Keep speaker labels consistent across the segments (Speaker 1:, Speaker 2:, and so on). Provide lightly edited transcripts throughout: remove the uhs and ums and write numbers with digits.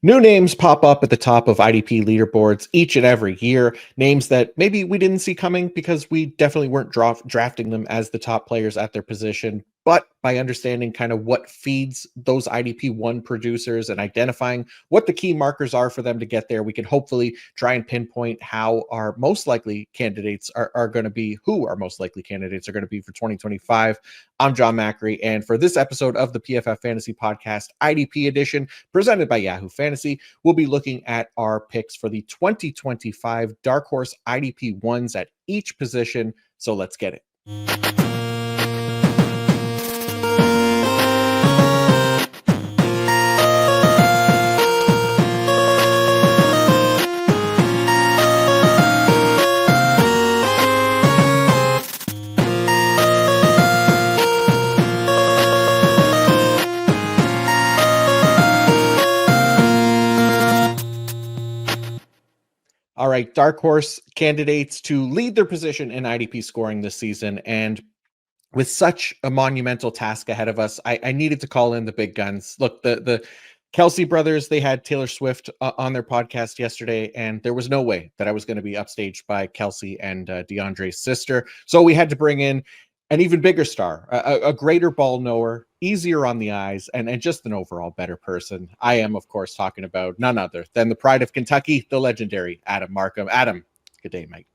Speaker 1: New names pop up at the top of IDP leaderboards each and every year. Names that maybe we didn't see coming because we definitely weren't drafting them as the top players at their position. But by understanding kind of what feeds those IDP1 producers and identifying what the key markers are for them to get there, we can hopefully try and pinpoint how our most likely candidates are going to be, who our most likely candidates are going to be for 2025. I'm John Macri, and for this episode of the PFF Fantasy Podcast IDP edition, presented by Yahoo Fantasy, we'll be looking at our picks for the 2025 Darkhorse IDP1s at each position. So let's get it. All right, Darkhorse candidates to lead their position in IDP scoring this season. And with such a monumental task ahead of us, I needed to call in the big guns. Look, the Kelsey brothers, they had Taylor Swift on their podcast yesterday, and there was no way that I was going to be upstaged by Kelsey and DeAndre's sister. So we had to bring in an even bigger star, a greater ball knower, easier on the eyes, and just an overall better person. I am, of course, talking about none other than the pride of Kentucky, the legendary Adam Marcum. Adam, good day, mate.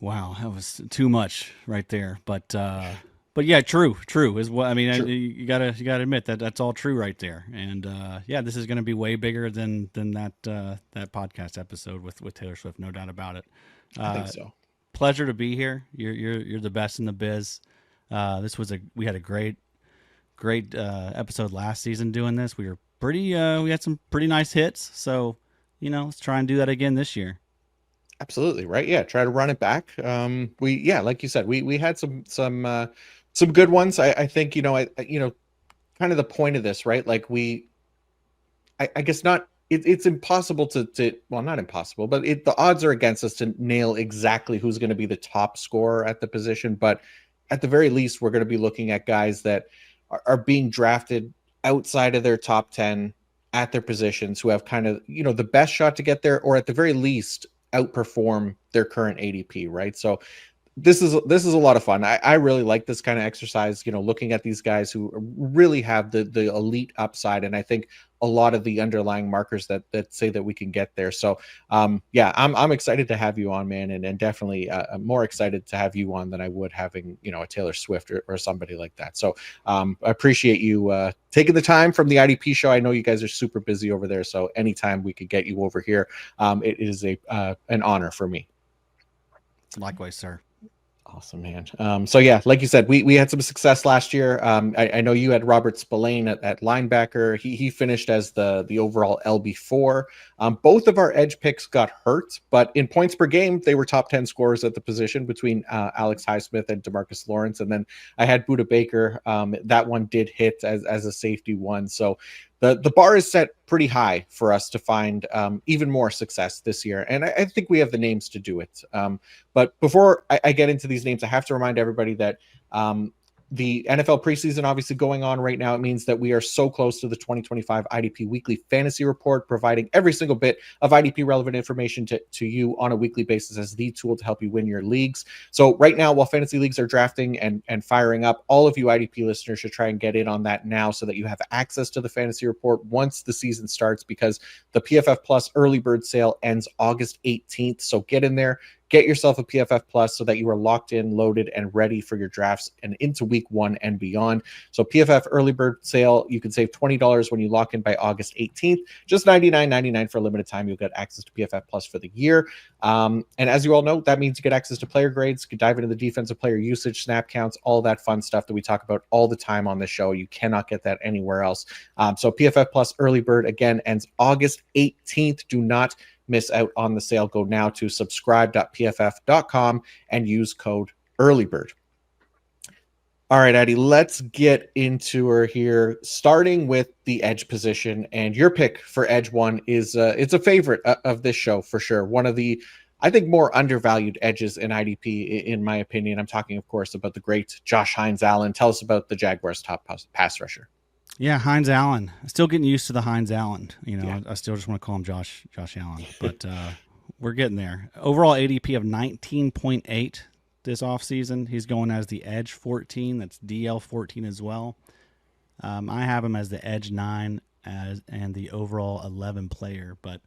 Speaker 2: Wow, that was too much right there. But yeah, true is what I mean. True. You gotta admit that that's all true right there. And yeah, this is going to be way bigger than that podcast episode with Taylor Swift, no doubt about it.
Speaker 1: I think so.
Speaker 2: Pleasure to be here. You're the best in the biz. We had a great episode last season doing this. We had some pretty nice hits. So, let's try and do that again this year.
Speaker 1: Absolutely. Right. Yeah. Try to run it back. Like you said, we had some good ones. I think, kind of the point of this, right? Like I guess not, it's impossible not impossible, but the odds are against us to nail exactly who's going to be the top scorer at the position. But at the very least, we're going to be looking at guys that are being drafted outside of their top 10 at their positions, who have kind of, the best shot to get there, or at the very least outperform their current ADP, right? So this is a lot of fun. I really like this kind of exercise, looking at these guys who really have the elite upside. And I think a lot of the underlying markers that say that we can get there. So yeah, I'm excited to have you on, man. And definitely I'm more excited to have you on than I would having, a Taylor Swift or somebody like that. So I appreciate you taking the time from the IDP show. I know you guys are super busy over there. So anytime we could get you over here, it is an honor for me.
Speaker 2: Likewise, sir.
Speaker 1: Awesome, man. So yeah, like you said, we had some success last year. I know you had Robert Spillane at linebacker. He finished as the overall LB4. Both of our edge picks got hurt, but in points per game, they were top 10 scorers at the position between Alex Highsmith and DeMarcus Lawrence. And then I had Budda Baker. That one did hit as a safety one. So the bar is set pretty high for us to find even more success this year. And I think we have the names to do it. But before I get into these names, I have to remind everybody that the NFL preseason obviously going on right now. It means that we are so close to the 2025 IDP Weekly Fantasy Report, providing every single bit of IDP relevant information to you on a weekly basis as the tool to help you win your leagues. So right now, while fantasy leagues are drafting and firing up, all of you IDP listeners should try and get in on that now so that you have access to the fantasy report once the season starts, because the PFF Plus early bird sale ends August 18th. So get in there. Get yourself a PFF Plus so that you are locked in, loaded, and ready for your drafts and into week 1 and beyond. So PFF early bird sale, you can save $20 when you lock in by August 18th. Just $99.99 for a limited time. You'll get access to PFF Plus for the year. And as you all know, that means you get access to player grades. You can dive into the defensive player usage, snap counts, all that fun stuff that we talk about all the time on the show. You cannot get that anywhere else. So PFF Plus early bird, again, ends August 18th. Do not miss out on the sale. Go now to subscribe.pff.com and use code earlybird. All right, Addy, let's get into her here, starting with the edge position. And your pick for edge one is it's a favorite of this show for sure. One of the, I think, more undervalued edges in IDP, in my opinion. I'm talking, of course, about the great Josh Hines-Allen. Tell us about the Jaguars' top pass rusher.
Speaker 2: Yeah, Hines-Allen. Still getting used to the Hines-Allen.
Speaker 1: Yeah.
Speaker 2: I still just want to call him Josh Allen, but we're getting there. Overall ADP of 19.8 this offseason. He's going as the edge 14. That's DL 14 as well. I have him as the edge 9 and the overall 11 player. But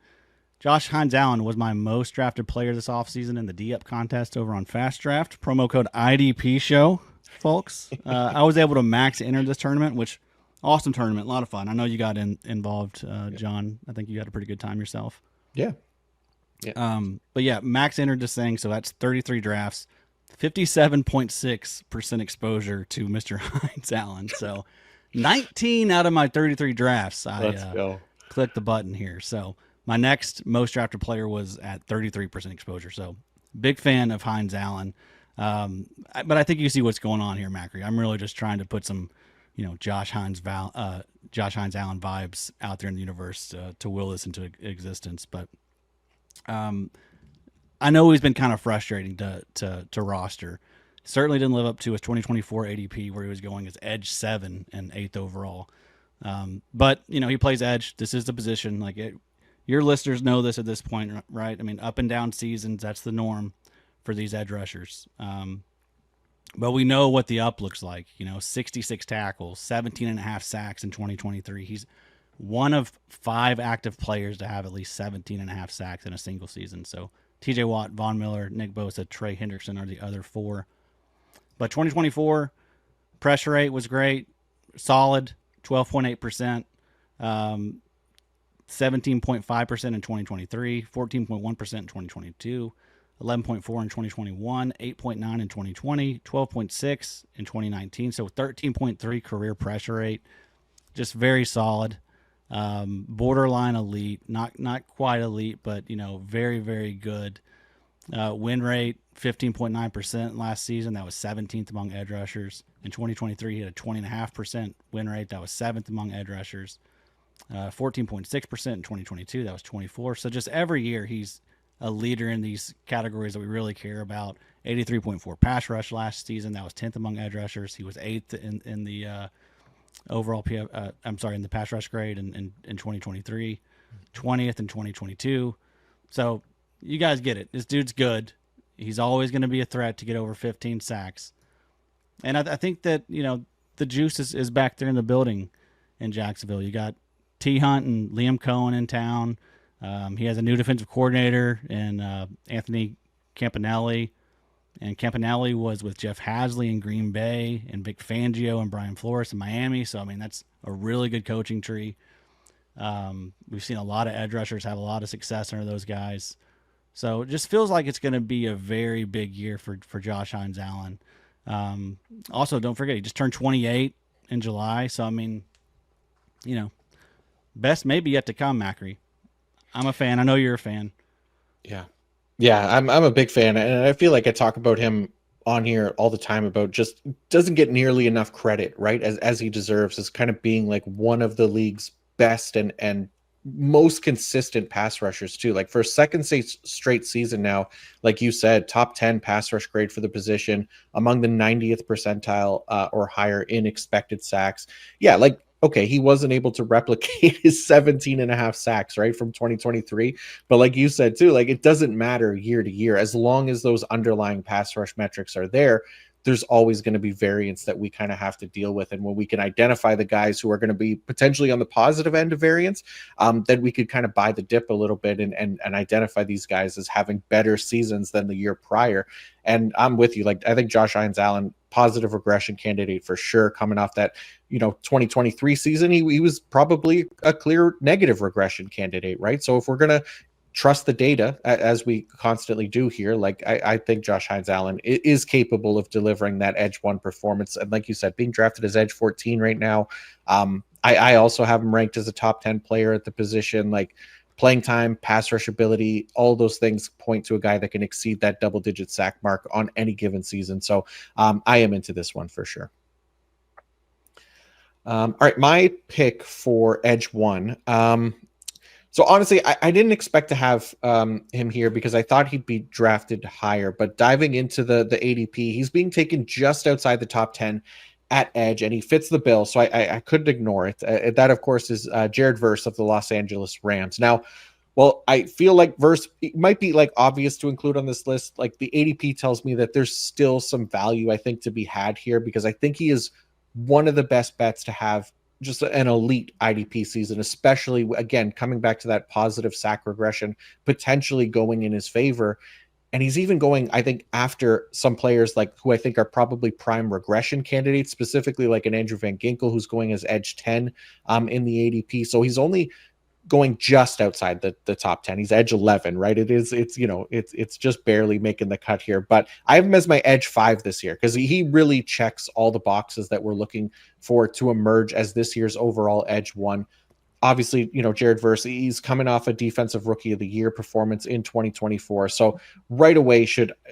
Speaker 2: Josh Hines-Allen was my most drafted player this offseason in the D-Up contest over on Fast Draft. Promo code IDP show, folks. I was able to max enter this tournament, which awesome tournament, a lot of fun. I know you got involved, John. I think you had a pretty good time yourself.
Speaker 1: Yeah.
Speaker 2: But yeah, max entered this thing, so that's 33 drafts, 57.6% exposure to Mr. Hines-Allen. So 19 out of my 33 drafts, I clicked the button here. So my next most drafted player was at 33% exposure. So big fan of Hines-Allen. But I think you see what's going on here, Macri. I'm really just trying to put some, Josh Hines-Allen vibes out there in the universe to will this into existence. But I know he's been kind of frustrating to roster. Certainly didn't live up to his 2024 ADP where he was going as edge 7 and 8th overall. But he plays edge. This is the position. Your listeners know this at this point, right? I mean, up and down seasons, that's the norm for these edge rushers. But we know what the up looks like. 66 tackles, 17.5 sacks in 2023. He's one of 5 active players to have at least 17.5 sacks in a single season. So TJ Watt, Von Miller, Nick Bosa, Trey Hendrickson are the other 4. But 2024 pressure rate was great, solid, 12.8%, 17.5% in 2023, 14.1% in 2022, 11.4 in 2021, 8.9 in 2020, 12.6 in 2019. So 13.3 career pressure rate, just very solid. Borderline elite, not quite elite, but very, very good. Win rate 15.9% last season. That was 17th among edge rushers. In 2023, he had a 20.5% win rate. That was 7th among edge rushers. 14.6% in 2022. That was 24. So just every year he's a leader in these categories that we really care about. 83.4 pass rush last season. That was 10th among edge rushers. He was 8th in the overall in the pass rush grade in 2023, 20th in 2022. So you guys get it. This dude's good. He's always going to be a threat to get over 15 sacks. And I think that, the juice is back there in the building in Jacksonville. You got T. Hunt and Liam Cohen in town. He has a new defensive coordinator in Anthony Campanelli. And Campanelli was with Jeff Hasley in Green Bay and Vic Fangio and Brian Flores in Miami. So, that's a really good coaching tree. We've seen a lot of edge rushers have a lot of success under those guys. So it just feels like it's going to be a very big year for Josh Hines-Allen. Also, don't forget, he just turned 28 in July. So, best maybe yet to come, Macri. I'm a fan. I know you're a fan.
Speaker 1: Yeah. Yeah, I'm a big fan, and I feel like I talk about him on here all the time about just doesn't get nearly enough credit, right? As he deserves, as kind of being like one of the league's best and most consistent pass rushers too. Like for a second straight season now, like you said, top 10 pass rush grade for the position, among the 90th percentile or higher in expected sacks. Yeah, like okay, he wasn't able to replicate his 17.5 sacks, right, from 2023. But like you said too, like it doesn't matter year to year. As long as those underlying pass rush metrics are there, there's always going to be variance that we kind of have to deal with. And when we can identify the guys who are going to be potentially on the positive end of variance, then we could kind of buy the dip a little bit and identify these guys as having better seasons than the year prior. And I'm with you. Like, I think Josh Hines-Allen, positive regression candidate for sure, coming off that, 2023 season, he was probably a clear negative regression candidate, right? So if we're going to trust the data as we constantly do here, like I think Josh Hines-Allen is capable of delivering that edge 1 performance. And like you said, being drafted as edge 14 right now, I also have him ranked as a top 10 player at the position. Like playing time, pass rush ability, all those things point to a guy that can exceed that double-digit sack mark on any given season. So I am into this one for sure. All right, my pick for edge 1. So honestly, I didn't expect to have him here because I thought he'd be drafted higher. But diving into the ADP, he's being taken just outside the top 10 at edge, and he fits the bill, so I couldn't ignore it. That, of course, is Jared Verse of the Los Angeles Rams. Now, well, I feel like Verse it might be like obvious to include on this list. Like the ADP tells me that there's still some value, I think, to be had here, because I think he is one of the best bets to have just an elite IDP season, especially, again, coming back to that positive sack regression potentially going in his favor. And he's even going, I think, after some players like who I think are probably prime regression candidates, specifically like an Andrew Van Ginkel, who's going as edge 10 in the ADP. So he's only going just outside the top 10. He's edge 11, right? It's just barely making the cut here, but I have him as my edge 5 this year because he really checks all the boxes that we're looking for to emerge as this year's overall edge 1. Obviously, Jared Verse, he's coming off a defensive rookie of the year performance in 2024. So right away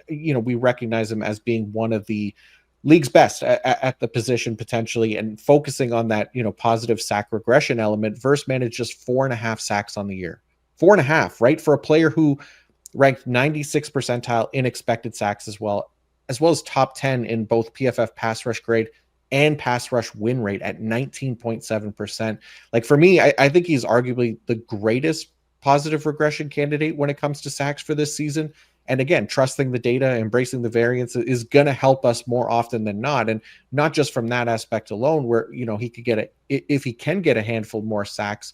Speaker 1: we recognize him as being one of the league's best at the position potentially, and focusing on that, positive sack regression element. Verse managed just 4.5 sacks on the year. 4.5, right? For a player who ranked 96th percentile in expected sacks as well as top 10 in both PFF pass rush grade and pass rush win rate at 19.7%. Like for me, I think he's arguably the greatest positive regression candidate when it comes to sacks for this season. And again, trusting the data, embracing the variance is going to help us more often than not. And not just from that aspect alone, where, he could if he can get a handful more sacks,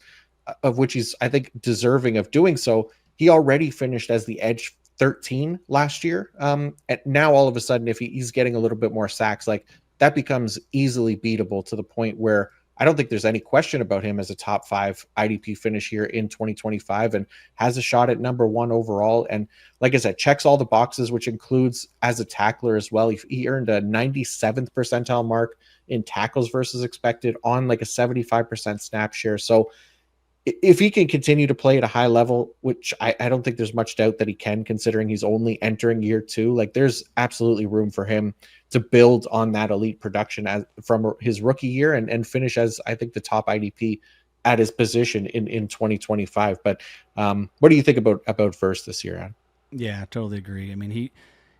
Speaker 1: of which he's, I think, deserving of doing so. He already finished as the edge 13 last year. And now all of a sudden, if he's getting a little bit more sacks, like that becomes easily beatable to the point where I don't think there's any question about him as a top 5 IDP finish here in 2025, and has a shot at number 1 overall. And like I said, checks all the boxes, which includes as a tackler as well. He earned a 97th percentile mark in tackles versus expected on like a 75% snap share. So if he can continue to play at a high level, which I don't think there's much doubt that he can, considering he's only entering year 2, like there's absolutely room for him to build on that elite production from his rookie year and finish as, I think, the top IDP at his position in 2025. But what do you think about Verse this year, Adam?
Speaker 2: Yeah, I totally agree. I mean,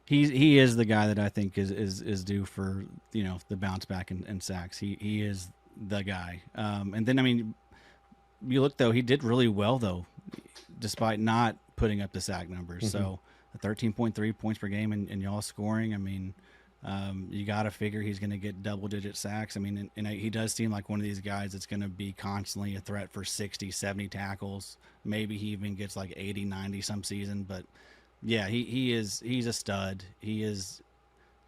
Speaker 2: he is the guy that I think is due for, the bounce back in sacks. He is the guy. And then, I mean, you look, though, he did really well, though, despite not putting up the sack numbers. Mm-hmm. So 13.3 points per game and y'all scoring. I mean, you got to figure he's going to get double-digit sacks. I mean, and he does seem like one of these guys that's going to be constantly a threat for 60, 70 tackles. Maybe he even gets like 80, 90 some season. But, yeah, he's a stud. He is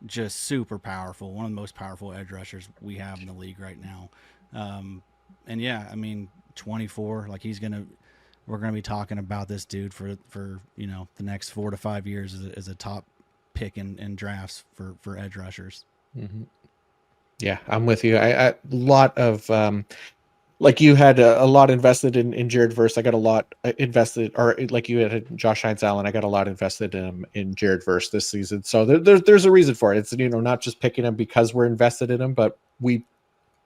Speaker 2: just super powerful, one of the most powerful edge rushers we have in the league right now. And, yeah, I mean, 24, like we're going to be talking about this dude for the next 4 to 5 years as a top pick in drafts for edge rushers.
Speaker 1: Mm-hmm. Yeah, I'm with you. A lot of like you had a lot invested in Jared Verse. I got a lot invested, or like you had Josh Hines-Allen. I got a lot invested in Jared Verse this season. So there's a reason for it. It's not just picking him because we're invested in him, but we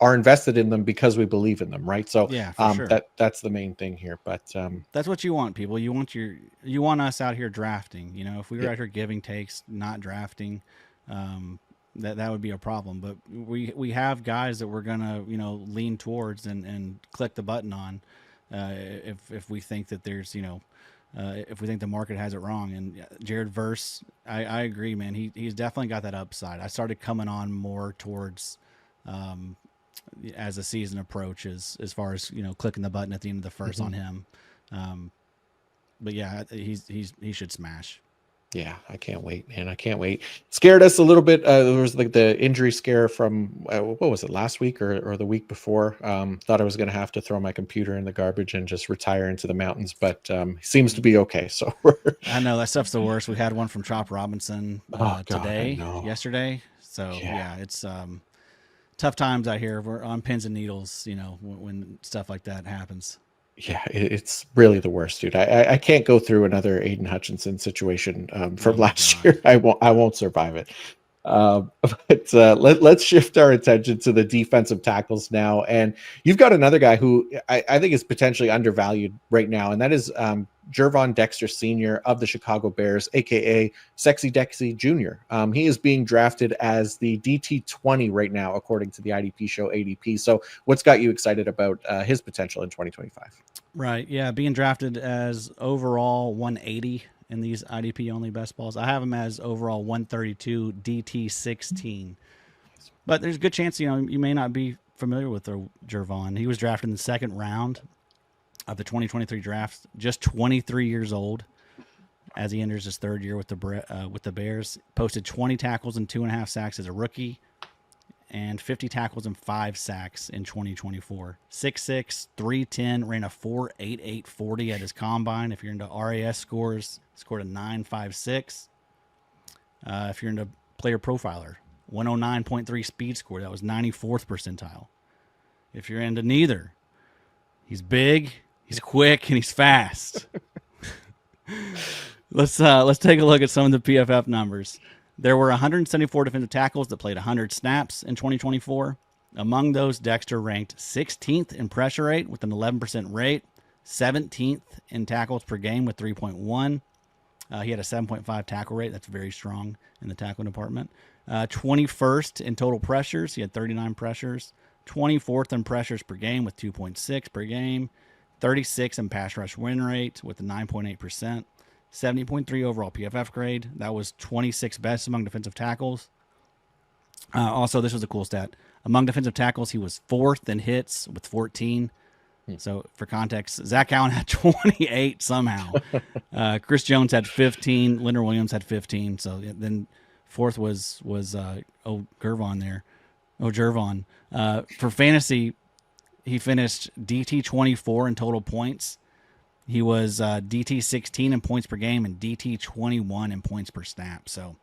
Speaker 1: are invested in them because we believe in them, right? So
Speaker 2: yeah, for sure.
Speaker 1: That's the main thing here. But
Speaker 2: that's what you want, people. You want us out here drafting. If we were out here giving takes, not drafting, that would be a problem. But we have guys that we're gonna lean towards and click the button on if we think that there's if we think the market has it wrong. And Jared Verse, I agree, man. He's definitely got that upside. I started coming on more towards as the season approaches, as far as clicking the button at the end of the first on him. But yeah, he should smash.
Speaker 1: Yeah, I can't wait, man. I can't wait. Scared us a little bit. There was like the injury scare from what was it, last week or the week before? Thought I was going to have to throw my computer in the garbage and just retire into the mountains, but seems to be okay. So
Speaker 2: I know that stuff's the worst. We had one from Chop Robinson yesterday. So yeah, it's tough times out here. We're on pins and needles, when stuff like that happens.
Speaker 1: Yeah, it's really the worst, dude. I can't go through another Aiden Hutchinson situation from last year. I won't survive it. Let's shift our attention to the defensive tackles now. And you've got another guy who I think is potentially undervalued right now, and that is Gervon Dexter Sr. of the Chicago Bears, aka Sexy Dexy Jr. He is being drafted as the DT20 right now, according to the IDP show ADP. So, what's got you excited about his potential in 2025?
Speaker 2: Right. Yeah. Being drafted as overall 180 in these IDP only best balls. I have him as overall 132 DT16. But there's a good chance, you may not be familiar with Gervon. He was drafted in the second round of the 2023 draft, just 23 years old as he enters his third year with the Bears. Posted 20 tackles and 2.5 sacks as a rookie, and 50 tackles and 5 sacks in 2024. 6'6", 310, ran a 4.88 40 at his combine. If you're into RAS scores, scored a 9.56. If you're into player profiler, 109.3 speed score. That was 94th percentile. If you're into neither, he's big, he's quick, and he's fast. Let's take a look at some of the PFF numbers. There were 174 defensive tackles that played 100 snaps in 2024. Among those, Dexter ranked 16th in pressure rate with an 11% rate, 17th in tackles per game with 3.1. He had a 7.5 tackle rate. That's very strong in the tackling department. 21st in total pressures. He had 39 pressures. 24th in pressures per game with 2.6 per game. 36 in pass rush win rate with a 9.8%. 70.3 overall PFF grade. That was 26th best among defensive tackles. Also, this was a cool stat. Among defensive tackles, he was 4th in hits with 14. So, for context, Zach Allen had 28 somehow. Chris Jones had 15. Leonard Williams had 15. So, then 4th was Gervon there. Gervon. For fantasy, he finished DT 24 in total points. He was DT 16 in points per game and DT 21 in points per snap. So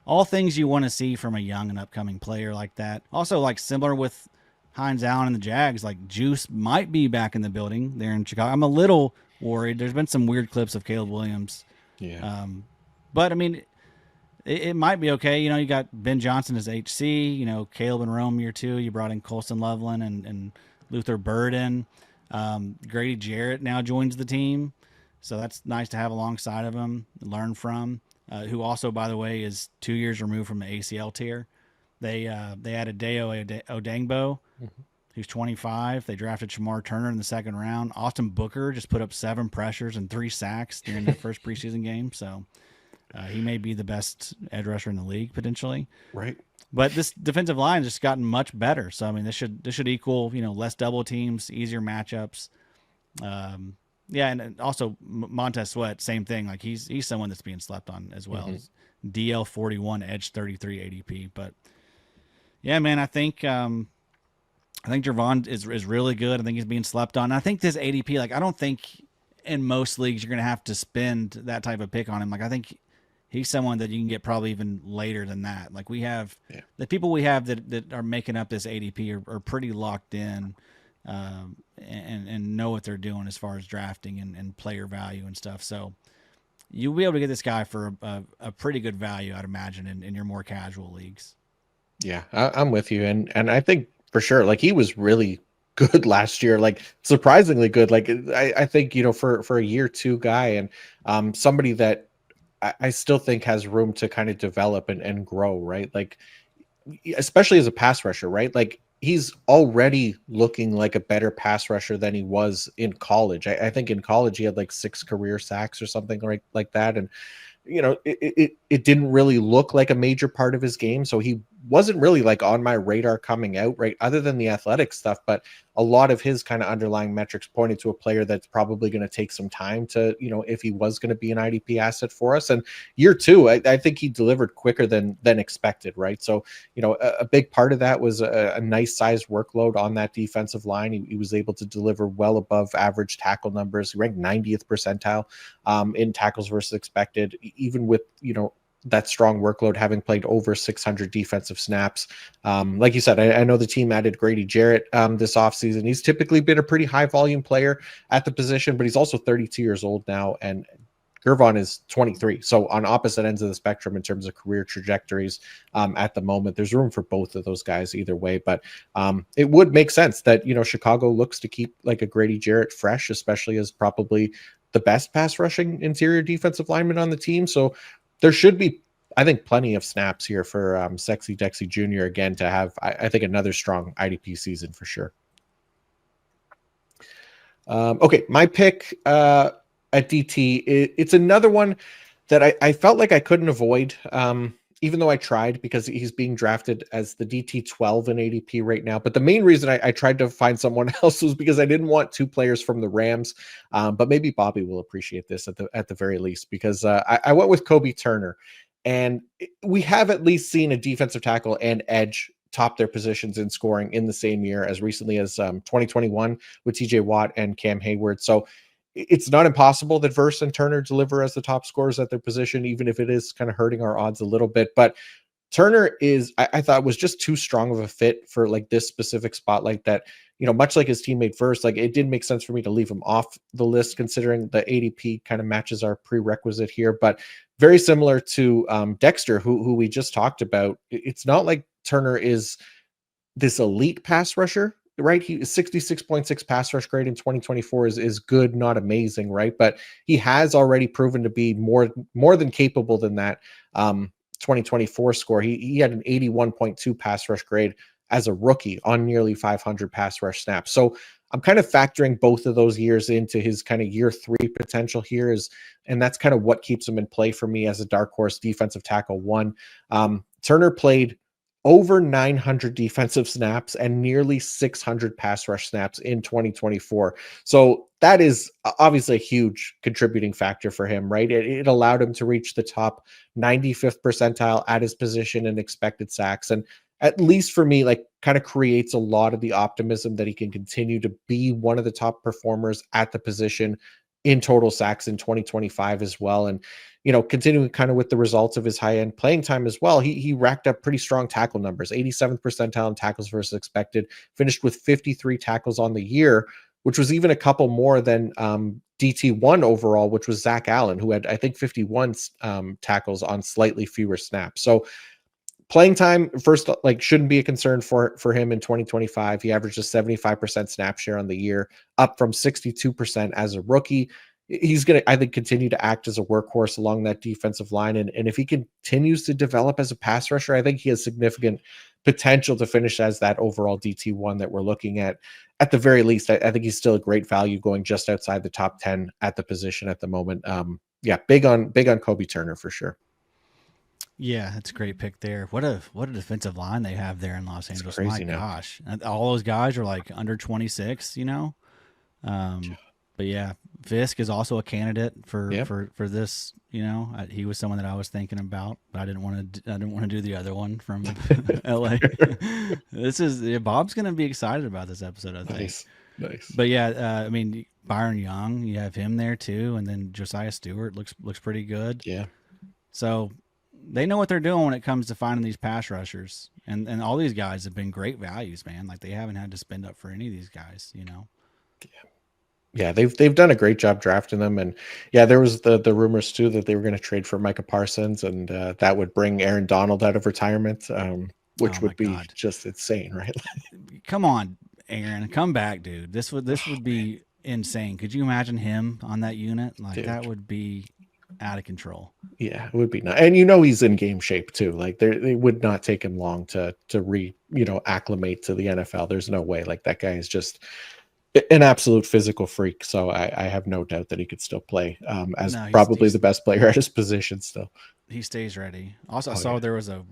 Speaker 2: all things you want to see from a young and upcoming player like that. Also, like similar with Hines-Allen and the Jags, like Juice might be back in the building there in Chicago. I'm a little worried. There's been some weird clips of Caleb Williams.
Speaker 1: Yeah.
Speaker 2: But I mean, it might be okay. You got Ben Johnson as HC, Caleb and Rome year 2. You brought in Colston Loveland and Luther Burden. Grady Jarrett now joins the team, so that's nice to have alongside of him, learn from. Who also, by the way, is 2 years removed from the ACL tear. They added Deo Odangbo, who's 25. They drafted Shamar Turner in the second round. Austin Booker just put up 7 pressures and 3 sacks during the first preseason game, so he may be the best edge rusher in the league potentially.
Speaker 1: Right.
Speaker 2: But this defensive line has just gotten much better. So I mean, this should equal less double teams, easier matchups. And also Montez Sweat, same thing. Like he's someone that's being slept on as well. DL 41, edge 33 ADP. But yeah, man, I think Gervon is really good. I think he's being slept on. And I think this ADP, like I don't think in most leagues you're gonna have to spend that type of pick on him. Like I think he's someone that you can get probably even later than that. Like we have the people we have that are making up this ADP are pretty locked in and know what they're doing as far as drafting and player value and stuff. So you'll be able to get this guy for a pretty good value, I'd imagine, in your more casual leagues.
Speaker 1: Yeah, I'm with you. And I think for sure, like he was really good last year, like surprisingly good. Like I think, for a year 2 guy and somebody that I still think has room to kind of develop and grow, right? Like, especially as a pass rusher, right? Like he's already looking like a better pass rusher than he was in college. I think in college he had like 6 career sacks or something like that. And, it didn't really look like a major part of his game. So he wasn't really like on my radar coming out, right? Other than the athletic stuff, but a lot of his kind of underlying metrics pointed to a player that's probably going to take some time to, if he was going to be an IDP asset for us. And year 2, I think he delivered quicker than expected, right? So, a big part of that was a nice sized workload on that defensive line. He was able to deliver well above average tackle numbers. He ranked 90th percentile in tackles versus expected, even with, that strong workload, having played over 600 defensive snaps. Like you said, I know the team added Grady Jarrett this offseason. He's typically been a pretty high volume player at the position, but he's also 32 years old now and Gervon is 23. So on opposite ends of the spectrum in terms of career trajectories at the moment, there's room for both of those guys either way. But it would make sense that, Chicago looks to keep like a Grady Jarrett fresh, especially as probably the best pass rushing interior defensive lineman on the team. So there should be, I think, plenty of snaps here for Sexy Dexy Jr. again to have, I think, another strong IDP season for sure. Okay, my pick at DT, it's another one that I felt like I couldn't avoid, even though I tried, because he's being drafted as the DT 12 in ADP right now. But the main reason I tried to find someone else was because I didn't want two players from the Rams. But maybe Bobby will appreciate this at the very least, because I went with Kobie Turner. And we have at least seen a defensive tackle and edge top their positions in scoring in the same year as recently as 2021 with TJ Watt and Cam Hayward. So it's not impossible that Verse and Turner deliver as the top scorers at their position, even if it is kind of hurting our odds a little bit. But Turner is, I thought, was just too strong of a fit for like this specific spotlight that, much like his teammate Verse, like it didn't make sense for me to leave him off the list considering the ADP kind of matches our prerequisite here. But very similar to Dexter, who we just talked about, it's not like Turner is this elite pass rusher, right? He 66.6 pass rush grade in 2024 is good, not amazing, right? But he has already proven to be more than capable than that 2024 score. He had an 81.2 pass rush grade as a rookie on nearly 500 pass rush snaps. So I'm kind of factoring both of those years into his kind of year 3 potential here, and that's kind of what keeps him in play for me as a dark horse defensive tackle 1. Turner played over 900 defensive snaps and nearly 600 pass rush snaps in 2024. So that is obviously a huge contributing factor for him, right? It allowed him to reach the top 95th percentile at his position in expected sacks. And at least for me, like kind of creates a lot of the optimism that he can continue to be one of the top performers at the position in total sacks in 2025 as well. And, continuing kind of with the results of his high-end playing time as well, he racked up pretty strong tackle numbers, 87th percentile in tackles versus expected, finished with 53 tackles on the year, which was even a couple more than DT1 overall, which was Zach Allen, who had, I think, 51 tackles on slightly fewer snaps. So playing time first, like, shouldn't be a concern for him in 2025. He averaged a 75% snap share on the year, up from 62% as a rookie. He's going to, I think, continue to act as a workhorse along that defensive line. And if he continues to develop as a pass rusher, I think he has significant potential to finish as that overall DT1 that we're looking at. At the very least, I think he's still a great value going just outside the top 10 at the position at the moment. Big on Kobie Turner for sure.
Speaker 2: Yeah, that's a great pick there. What a defensive line they have there in Los Angeles.
Speaker 1: Crazy.
Speaker 2: My gosh. All those guys are like under 26, But yeah, Fisk is also a candidate for this. He was someone that I was thinking about, but I didn't want to do the other one from LA. Bob's going to be excited about this episode, I think.
Speaker 1: Nice.
Speaker 2: But yeah, Byron Young, you have him there too, and then Josiah Stewart looks pretty good.
Speaker 1: Yeah.
Speaker 2: So they know what they're doing when it comes to finding these pass rushers, and all these guys have been great values, man. Like they haven't had to spend up for any of these guys,
Speaker 1: Yeah, they've done a great job drafting them, and yeah, there was the rumors too that they were going to trade for Micah Parsons, and that would bring Aaron Donald out of retirement, which would be just insane, right?
Speaker 2: Come on, Aaron, come back, dude. This would be insane. Could you imagine him on that unit? Like, dude, that would be out of control.
Speaker 1: Yeah, it would be nice. And he's in game shape too. Like it would not take him long to acclimate to the NFL. There's no way. Like that guy is just an absolute physical freak. So I have no doubt that he could still play as probably the best player at his position still.
Speaker 2: He stays ready. Also, I saw there was a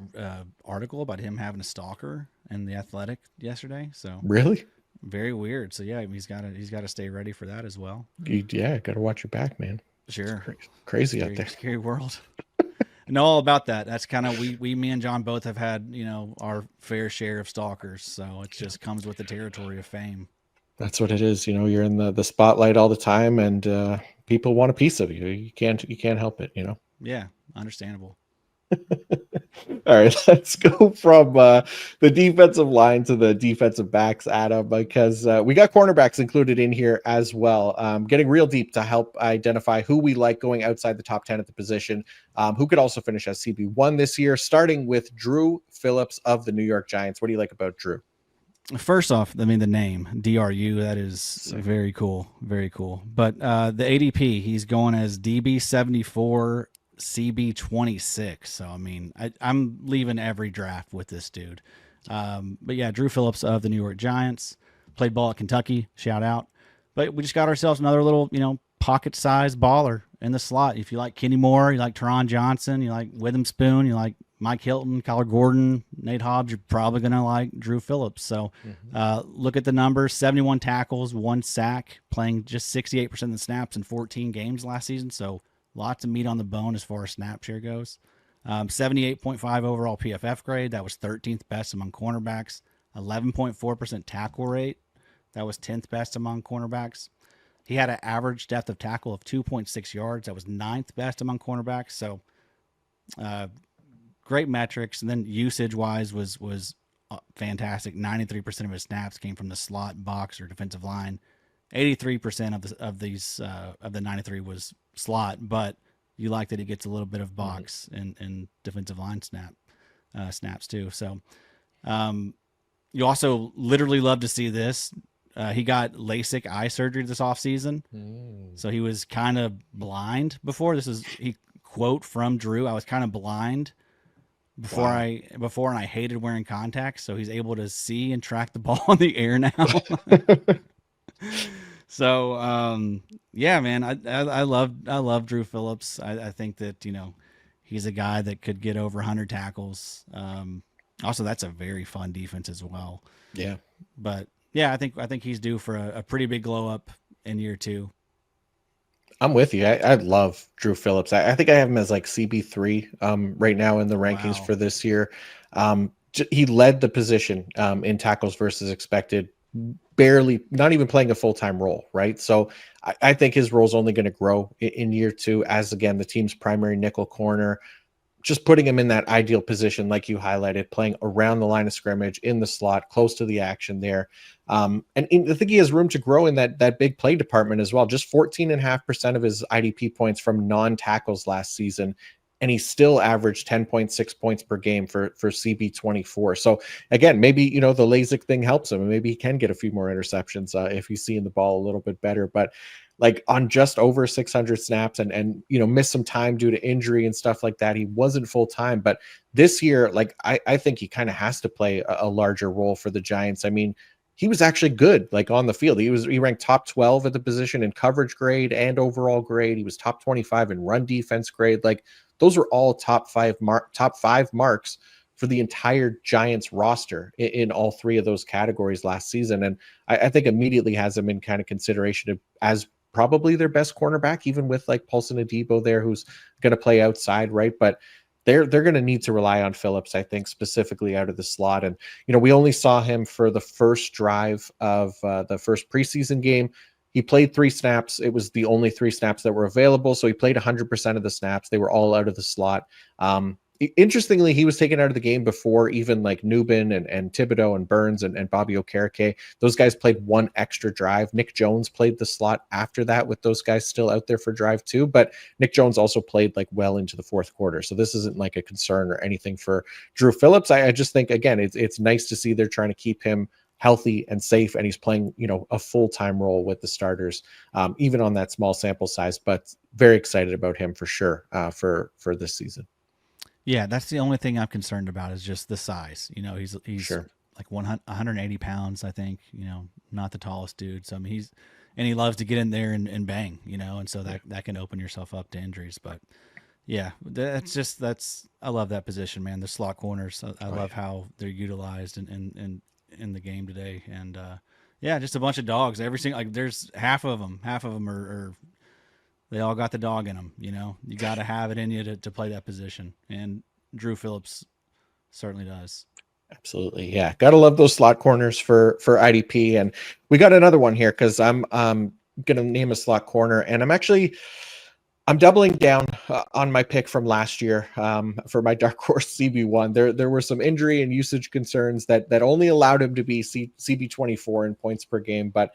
Speaker 2: article about him having a stalker in The Athletic yesterday. So
Speaker 1: really,
Speaker 2: very weird. So yeah, he's got to stay ready for that as well.
Speaker 1: Got to watch your back, man.
Speaker 2: Sure.
Speaker 1: Crazy out there.
Speaker 2: Scary world. Know all about that. That's kind of me and John both have had, our fair share of stalkers. So it just comes with the territory of fame.
Speaker 1: That's what it is. You're in the spotlight all the time, and people want a piece of you. You can't help it.
Speaker 2: Yeah, understandable.
Speaker 1: All right, let's go from the defensive line to the defensive backs, Adam, because we got cornerbacks included in here as well. Getting real deep to help identify who we like going outside the top 10 at the position, who could also finish as CB1 this year, starting with Dru Phillips of the New York Giants. What do you like about Dru?
Speaker 2: First off, I mean, the name DRU, that is very cool. Very cool. But the ADP, he's going as DB74, CB26. So, I mean, I'm leaving every draft with this dude. But yeah, Dru Phillips of the New York Giants, played ball at Kentucky, shout out. But we just got ourselves another little, pocket-sized baller in the slot. If you like Kenny Moore, you like Teron Johnson, you like Witherspoon, you like Mike Hilton, Kyler Gordon, Nate Hobbs, you're probably going to like Dru Phillips. So look at the numbers, 71 tackles, 1 sack, playing just 68% of the snaps in 14 games last season. So lots of meat on the bone as far as snap share goes. 78.5 overall PFF grade. That was 13th best among cornerbacks. 11.4% tackle rate. That was 10th best among cornerbacks. He had an average depth of tackle of 2.6 yards. That was 9th best among cornerbacks. So great metrics. And then usage-wise was fantastic. 93% of his snaps came from the slot, box, or defensive line. 83% of the 93 was slot, but you like that he gets a little bit of box and defensive line snaps too. So you also literally love to see this. He got LASIK eye surgery this offseason. So he was kind of blind before. He quote from Dru, I was kind of blind before and I hated wearing contacts. So he's able to see and track the ball in the air now. So yeah, man, I love Dru Phillips. I think that, he's a guy that could get over 100 tackles. Also, that's a very fun defense as well.
Speaker 1: Yeah.
Speaker 2: But yeah, I think he's due for a pretty big glow up in year 2.
Speaker 1: I'm with you. I love Dru Phillips. I think I have him as like CB3 right now in the rankings for this year. He led the position in tackles versus expected, barely, not even playing a full-time role, right? So I think his role is only going to grow in year 2 as, again, the team's primary nickel corner. Just putting him in that ideal position, like you highlighted, playing around the line of scrimmage, in the slot, close to the action there. And I think he has room to grow in that big play department as well. Just 14.5% of his IDP points from non-tackles last season, and he still averaged 10.6 points per game for CB24. So again, maybe, the LASIK thing helps him, and maybe he can get a few more interceptions if he's seeing the ball a little bit better. But like on just over 600 snaps and missed some time due to injury and stuff like that, he wasn't full time. But this year, like I think he kind of has to play a larger role for the Giants. I mean, he was actually good, like on the field. He ranked top 12 at the position in coverage grade and overall grade. He was top 25 in run defense grade. Like those were all top five marks for the entire Giants roster in all 3 of those categories last season. And I think immediately has him in kind of consideration as probably their best cornerback, even with like Paulson Adebo there, who's going to play outside, right? But they're going to need to rely on Phillips, I think, specifically out of the slot. And, we only saw him for the first drive of the first preseason game. He played 3 snaps. It was the only 3 snaps that were available. So he played 100% of the snaps. They were all out of the slot. Interestingly, he was taken out of the game before even like Nubin and Thibodeau and Burns and Bobby Okereke. Those guys played 1 extra drive. Nick Jones played the slot after that with those guys still out there for drive 2. But Nick Jones also played like well into the 4th quarter. So this isn't like a concern or anything for Dru Phillips. I just think, again, it's nice to see they're trying to keep him healthy and safe, and he's playing, a full-time role with the starters, even on that small sample size. But very excited about him for sure for this season.
Speaker 2: Yeah, that's the only thing I'm concerned about is just the size. He's
Speaker 1: sure.
Speaker 2: Like 180 pounds, I think. Not the tallest dude. So I mean, he loves to get in there and bang. And so that can open yourself up to injuries. But yeah, I love that position, man. The slot corners, I love how they're utilized in the game today. And yeah, just a bunch of dogs. Every single, like, there's half of them are they all got the dog in them. You got to have it in you to play that position. And Dru Phillips certainly does.
Speaker 1: Absolutely. Yeah. Got to love those slot corners for IDP. And we got another one here because I'm going to name a slot corner, and I'm actually I'm doubling down on my pick from last year for my Darkhorse CB1. There were some injury and usage concerns that only allowed him to be CB24 in points per game, but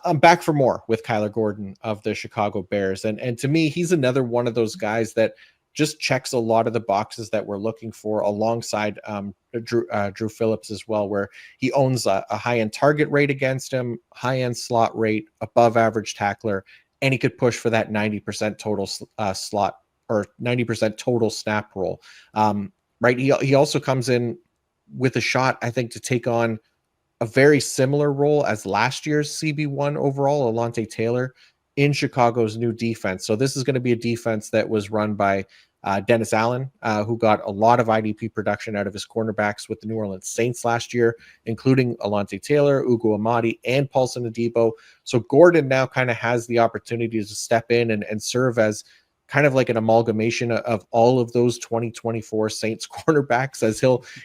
Speaker 1: I'm back for more with Kyler Gordon of the Chicago Bears. And to me, he's another one of those guys that just checks a lot of the boxes that we're looking for alongside Dru Phillips as well, where he owns a high-end target rate against him, high-end slot rate, above average tackler, and he could push for that 90% total slot or 90% total snap roll. Right. He also comes in with a shot, I think, to take on a very similar role as last year's CB1 overall, Alontae Taylor, in Chicago's new defense. So this is going to be a defense that was run by Dennis Allen, who got a lot of IDP production out of his cornerbacks with the New Orleans Saints last year, including Alontae Taylor, Ugo Amadi, and Paulson Adebo. So Gordon now kind of has the opportunity to step in and serve as kind of like an amalgamation of all of those 2024 Saints cornerbacks, as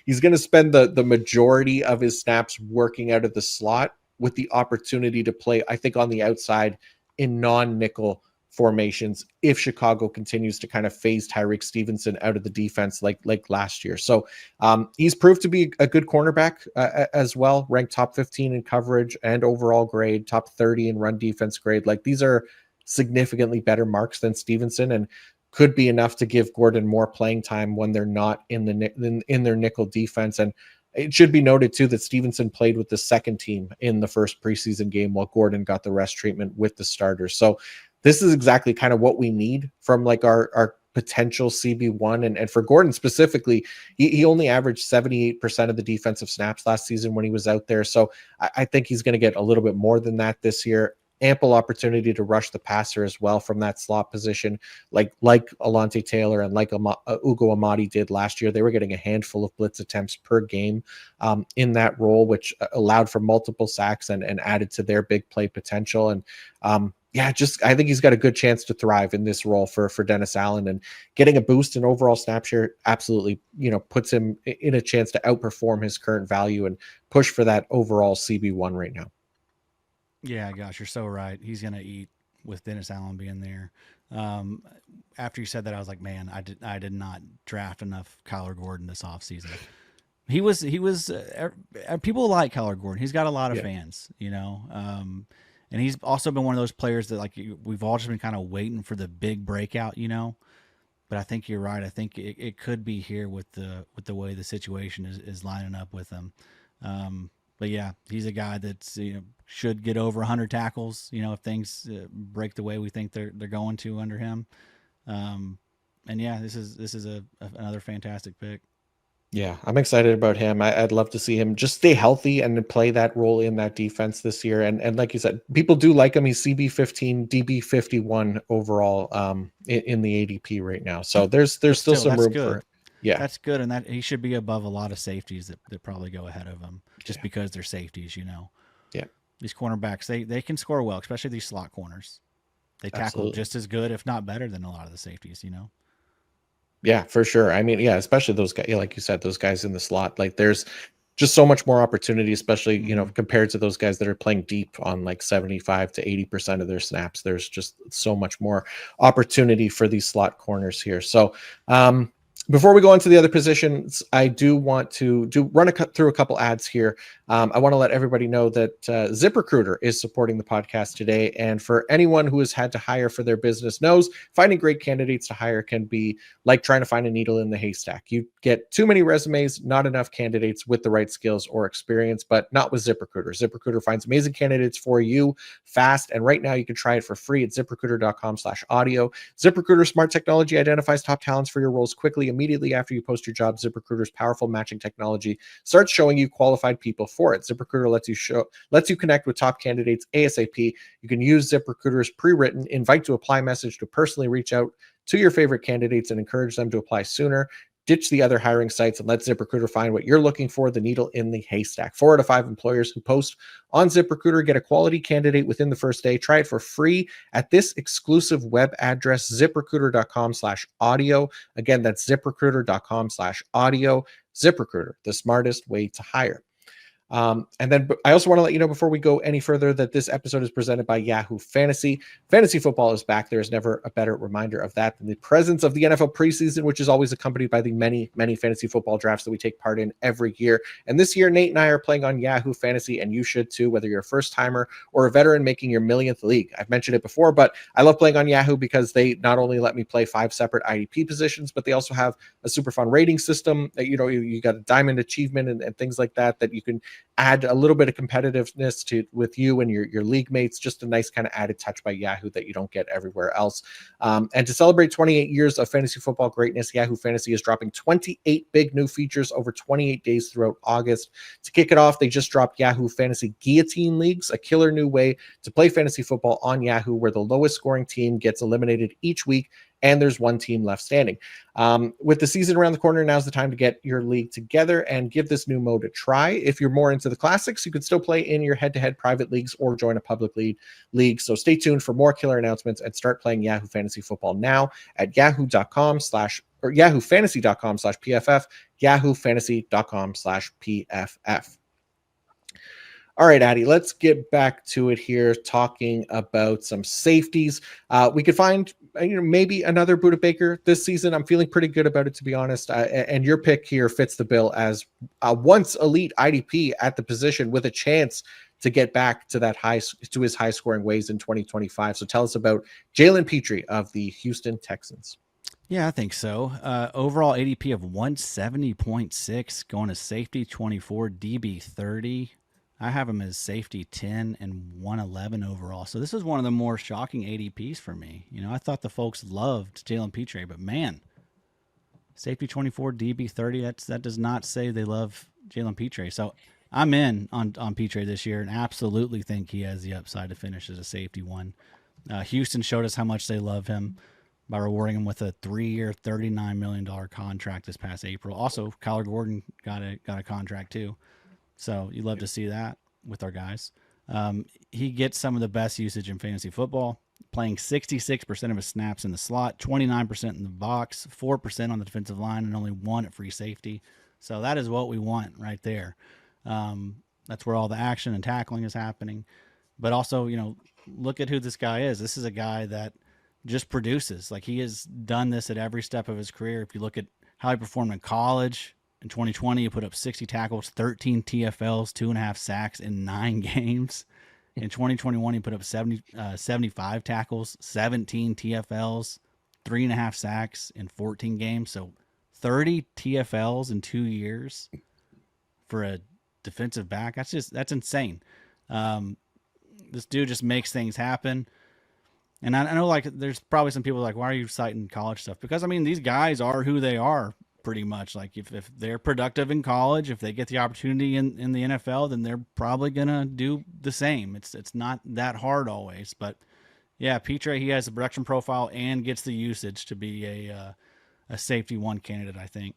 Speaker 1: he's going to spend the majority of his snaps working out of the slot with the opportunity to play, I think, on the outside in non-nickel formations if Chicago continues to kind of phase Tyreek Stevenson out of the defense like last year. So he's proved to be a good cornerback as well, ranked top 15 in coverage and overall grade, top 30 in run defense grade. Like, these are significantly better marks than Stevenson, and could be enough to give Gordon more playing time when they're not in their nickel defense. And it should be noted too that Stevenson played with the second team in the first preseason game, while Gordon got the rest treatment with the starters. So this is exactly kind of what we need from like our potential CB1. And for Gordon specifically, he only averaged 78% of the defensive snaps last season when he was out there. So I think he's going to get a little bit more than that this year. Ample opportunity to rush the passer as well from that slot position, like Alontae Taylor and like Ugo Amadi did last year. They were getting a handful of blitz attempts per game in that role, which allowed for multiple sacks and added to their big play potential. And I think he's got a good chance to thrive in this role for Dennis Allen, and getting a boost in overall snap share absolutely, puts him in a chance to outperform his current value and push for that overall CB1 right now.
Speaker 2: Yeah, gosh, you're so right. He's going to eat with Dennis Allen being there. After you said that, I was like, man, I did not draft enough Kyler Gordon this offseason. He was people like Kyler Gordon. He's got a lot of fans, and he's also been one of those players that, like, we've all just been kind of waiting for the big breakout, But I think you're right. I think it could be here with the way the situation is lining up with him. But yeah, he's a guy that's should get over 100 tackles. If things break the way we think they're going to under him. And yeah, this is another fantastic pick.
Speaker 1: Yeah, I'm excited about him. I'd love to see him just stay healthy and play that role in that defense this year. And like you said, people do like him. He's CB15, DB51 overall in the ADP right now. So there's still some room for it. Yeah,
Speaker 2: that's good, and that he should be above a lot of safeties that probably go ahead of him just because they're safeties.
Speaker 1: Yeah,
Speaker 2: these cornerbacks they can score well, especially these slot corners. They tackle just as good, if not better, than a lot of the safeties.
Speaker 1: Yeah, for sure. I mean, yeah, especially those guys, like you said, those guys in the slot. Like, there's just so much more opportunity, especially compared to those guys that are playing deep on like 75 to 80% of their snaps. There's just so much more opportunity for these slot corners here. So before we go into the other positions, I do want to run through a couple ads here. I want to let everybody know that ZipRecruiter is supporting the podcast today. And for anyone who has had to hire for their business knows, finding great candidates to hire can be like trying to find a needle in the haystack. You get too many resumes, not enough candidates with the right skills or experience, but not with ZipRecruiter. ZipRecruiter finds amazing candidates for you fast. And right now you can try it for free at ZipRecruiter.com/audio. ZipRecruiter smart technology identifies top talents for your roles quickly. Immediately after you post your job, ZipRecruiter's powerful matching technology starts showing you qualified people for it. ZipRecruiter lets you connect with top candidates ASAP. You can use ZipRecruiter's pre-written invite to apply message to personally reach out to your favorite candidates and encourage them to apply sooner. Ditch the other hiring sites and let ZipRecruiter find what you're looking for, the needle in the haystack. 4 out of 5 employers who post on ZipRecruiter get a quality candidate within the first day. Try it for free at this exclusive web address, ZipRecruiter.com/audio. Again, that's ZipRecruiter.com/audio. ZipRecruiter, the smartest way to hire. And then I also want to let you know before we go any further that this episode is presented by Yahoo Fantasy. Fantasy football is back. There is never a better reminder of that than the presence of the NFL preseason, which is always accompanied by the many, many fantasy football drafts that we take part in every year. And this year, Nate and I are playing on Yahoo Fantasy, and you should too, whether you're a first timer or a veteran making your millionth league. I've mentioned it before, but I love playing on Yahoo because they not only let me play 5 separate IDP positions, but they also have a super fun rating system. You got a diamond achievement and things like that you can add a little bit of competitiveness to with you and your league mates. Just a nice kind of added touch by Yahoo that you don't get everywhere else. And to celebrate 28 years of fantasy football greatness, Yahoo Fantasy is dropping 28 big new features over 28 days throughout August. To kick it off, they just dropped Yahoo Fantasy Guillotine Leagues, a killer new way to play fantasy football on Yahoo, where the lowest scoring team gets eliminated each week and there's one team left standing. With the season around the corner, now's the time to get your league together and give this new mode a try. If you're more into the classics, you can still play in your head-to-head private leagues or join a public league. So stay tuned for more killer announcements and start playing Yahoo Fantasy Football now at yahoofantasy.com/PFF, yahoofantasy.com/PFF. All right, Addy, let's get back to it here, talking about some safeties. We could find maybe another Budda Baker this season. I'm feeling pretty good about it, to be honest. And your pick here fits the bill as a once elite IDP at the position with a chance to get back to his high scoring ways in 2025. So tell us about Jalen Pitre of the Houston Texans.
Speaker 2: Yeah, I think so. Overall ADP of 170.6, going to safety 24, DB 30. I have him as safety 10 and 111 overall. So this is one of the more shocking ADPs for me. I thought the folks loved Jalen Pitre, but man, safety 24, DB 30, that does not say they love Jalen Pitre. So I'm in on Pitre this year and absolutely think he has the upside to finish as a safety one. Houston showed us how much they love him by rewarding him with a 3-year, $39 million contract this past April. Also, Kyler Gordon got a contract too. So you'd love to see that with our guys. He gets some of the best usage in fantasy football, playing 66% of his snaps in the slot, 29% in the box, 4% on the defensive line, and only 1 at free safety. So that is what we want right there. That's where all the action and tackling is happening. But also, look at who this guy is. This is a guy that just produces. Like, he has done this at every step of his career. If you look at how he performed in college, in 2020, he put up 60 tackles, 13 TFLs, 2.5 sacks in 9 games. In 2021, he put up 75 tackles, 17 TFLs, 3.5 sacks in 14 games. So 30 TFLs in 2 years for a defensive back. That's insane. This dude just makes things happen. And I know, there's probably some people like, why are you citing college stuff? Because, these guys are who they are. Pretty much. Like, if they're productive in college, if they get the opportunity in the NFL, then they're probably gonna do the same. It's not that hard always, but yeah, Pitre, he has the production profile and gets the usage to be a safety one candidate, I think.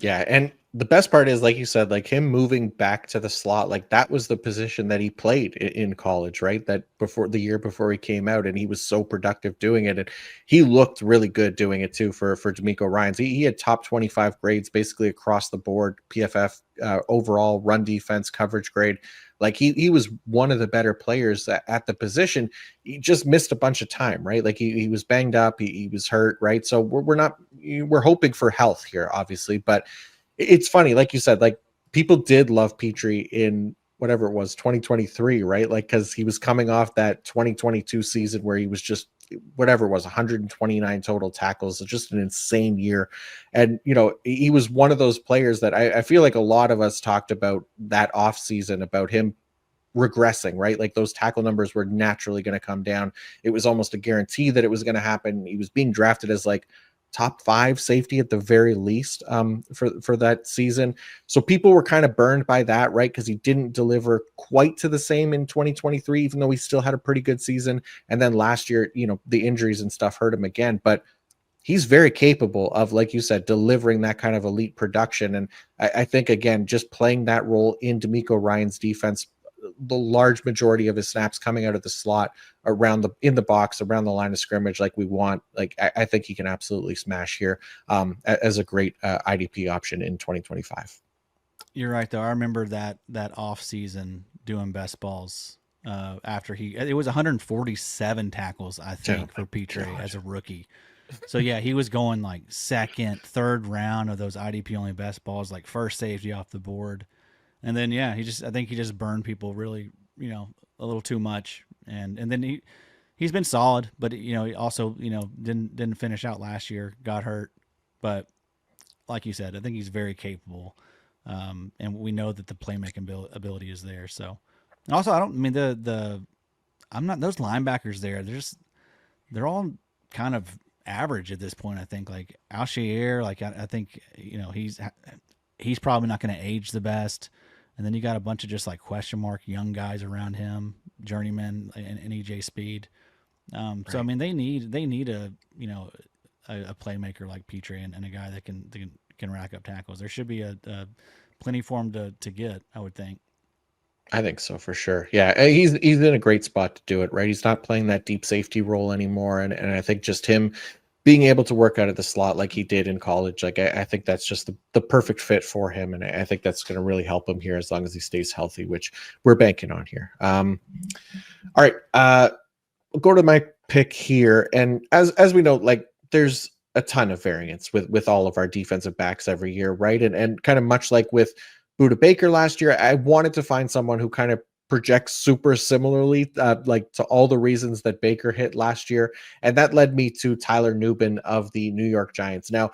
Speaker 1: Yeah, and the best part is, like you said, like him moving back to the slot, like that was the position that he played in college, right? That before the year before he came out, and he was so productive doing it, and he looked really good doing it too for DeMeco Ryans. He had top 25 grades basically across the board, PFF overall run defense coverage grade. Like he was one of the better players at the position. He just missed a bunch of time, right? Like he was banged up, he was hurt, right? So we're hoping for health here, obviously, but it's funny, like you said, like people did love Pitre in whatever it was, 2023, right? Like, because he was coming off that 2022 season where he was just whatever it was, 129 total tackles, just an insane year. And he was one of those players that I feel like a lot of us talked about that off season, about him regressing, right? Like those tackle numbers were naturally going to come down. It was almost a guarantee that it was going to happen. He was being drafted as like top 5 safety at the very least for that season. So people were kind of burned by that, right? Because he didn't deliver quite to the same in 2023, even though he still had a pretty good season. And then last year, the injuries and stuff hurt him again. But he's very capable of, like you said, delivering that kind of elite production. And I think, again, just playing that role in DeMeco Ryans' defense, the large majority of his snaps coming out of the slot, in the box, around the line of scrimmage, like we want. Like I think he can absolutely smash here as a great IDP option in 2025.
Speaker 2: You're right though. I remember that off season doing best balls. After it was 147 tackles, I
Speaker 1: Oh
Speaker 2: think,
Speaker 1: my
Speaker 2: for Pitre
Speaker 1: God.
Speaker 2: as a rookie. So yeah, he was going like second, third round of those IDP only best balls, like first safety off the board. And then yeah, I think he just burned people really, a little too much. And then he's been solid, but he also, didn't finish out last year, got hurt. But like you said, I think he's very capable. And we know that the playmaking ability is there. So, and also, I don't I mean I'm not those linebackers there. They're all kind of average at this point. I think like Alshair, like I think he's probably not going to age the best. And then you got a bunch of just like question mark young guys around him, journeyman and EJ Speed. So I
Speaker 1: Right.
Speaker 2: mean they need a playmaker like Pitre and a guy that can rack up tackles. There should be a plenty for him to get, I would think.
Speaker 1: I think so for sure. Yeah, he's in a great spot to do it, right? He's not playing that deep safety role anymore, and I think just him being able to work out of the slot like he did in college, like I think that's just the perfect fit for him, and I think that's going to really help him here as long as he stays healthy, which we're banking on here. All right, we'll go to my pick here, and as we know, like there's a ton of variance with all of our defensive backs every year, right? And kind of much like with Buda Baker last year, I wanted to find someone who kind of projects super similarly, like to all the reasons that Baker hit last year, and that led me to Tyler Nubin of the New York Giants. Now,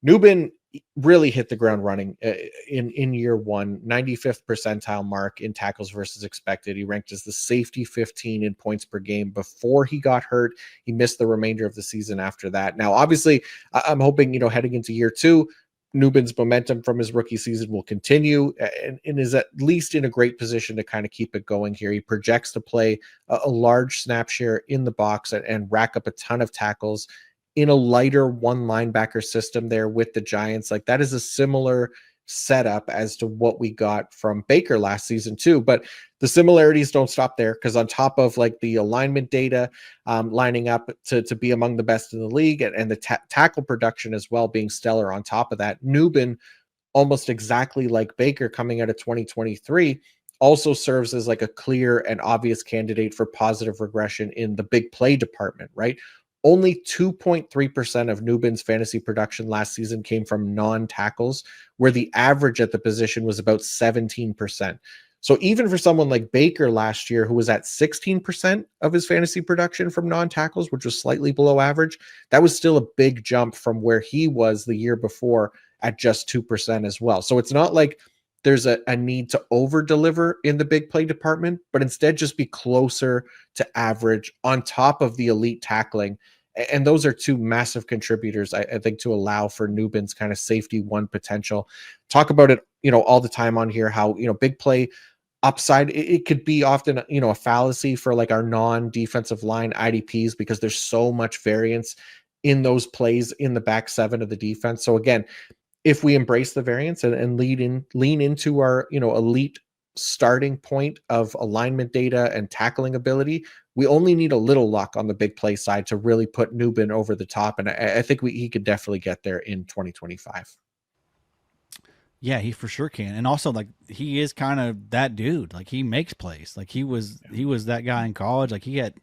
Speaker 1: Nubin really hit the ground running in year one, 95th percentile mark in tackles versus expected. He ranked as the safety 15 in points per game before he got hurt. He missed the remainder of the season after that. Now, obviously, I'm hoping, heading into year two, Nubin's momentum from his rookie season will continue and is at least in a great position to kind of keep it going here. He projects to play a large snap share in the box and rack up a ton of tackles in a lighter one linebacker system there with the Giants. Like that is a similar setup as to what we got from Baker last season too. But the similarities don't stop there because on top of like the alignment data lining up to be among the best in the league and the tackle production as well being stellar on top of that, Nubin, almost exactly like Baker coming out of 2023, also serves as like a clear and obvious candidate for positive regression in the big play department, right? Only 2.3% of Nubin's fantasy production last season came from non-tackles, where the average at the position was about 17%. So even for someone like Baker last year, who was at 16% of his fantasy production from non-tackles, which was slightly below average, that was still a big jump from where he was the year before at just 2% as well. So it's not like there's a need to over deliver in the big play department, but instead just be closer to average on top of the elite tackling. And those are two massive contributors, I think, to allow for Nubin's kind of safety one potential. Talk about it, all the time on here, how, big play upside, it could be often, a fallacy for like our non-defensive line IDPs because there's so much variance in those plays in the back seven of the defense. So again, if we embrace the variance and lean into our, elite starting point of alignment data and tackling ability, we only need a little luck on the big play side to really put Nubin over the top. And I think he could definitely get there in 2025.
Speaker 2: Yeah, he for sure can. And also like he is kind of that dude. Like he makes plays. Like he was that guy in college. Like he had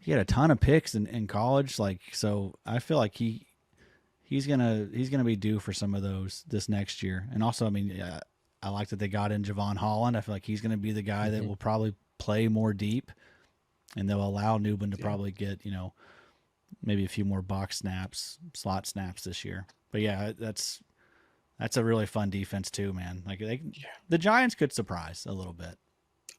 Speaker 2: a ton of picks in college. Like so I feel like he's gonna be due for some of those this next year. And also, I mean, I like that they got in Gervon Holland. I feel like he's gonna be the guy that
Speaker 1: Mm-hmm.
Speaker 2: will probably play more deep, and they'll allow Nubin to
Speaker 1: Yeah.
Speaker 2: probably get maybe a few more box snaps, slot snaps this year. But yeah, that's a really fun defense too, man. Like the Giants could surprise a little bit.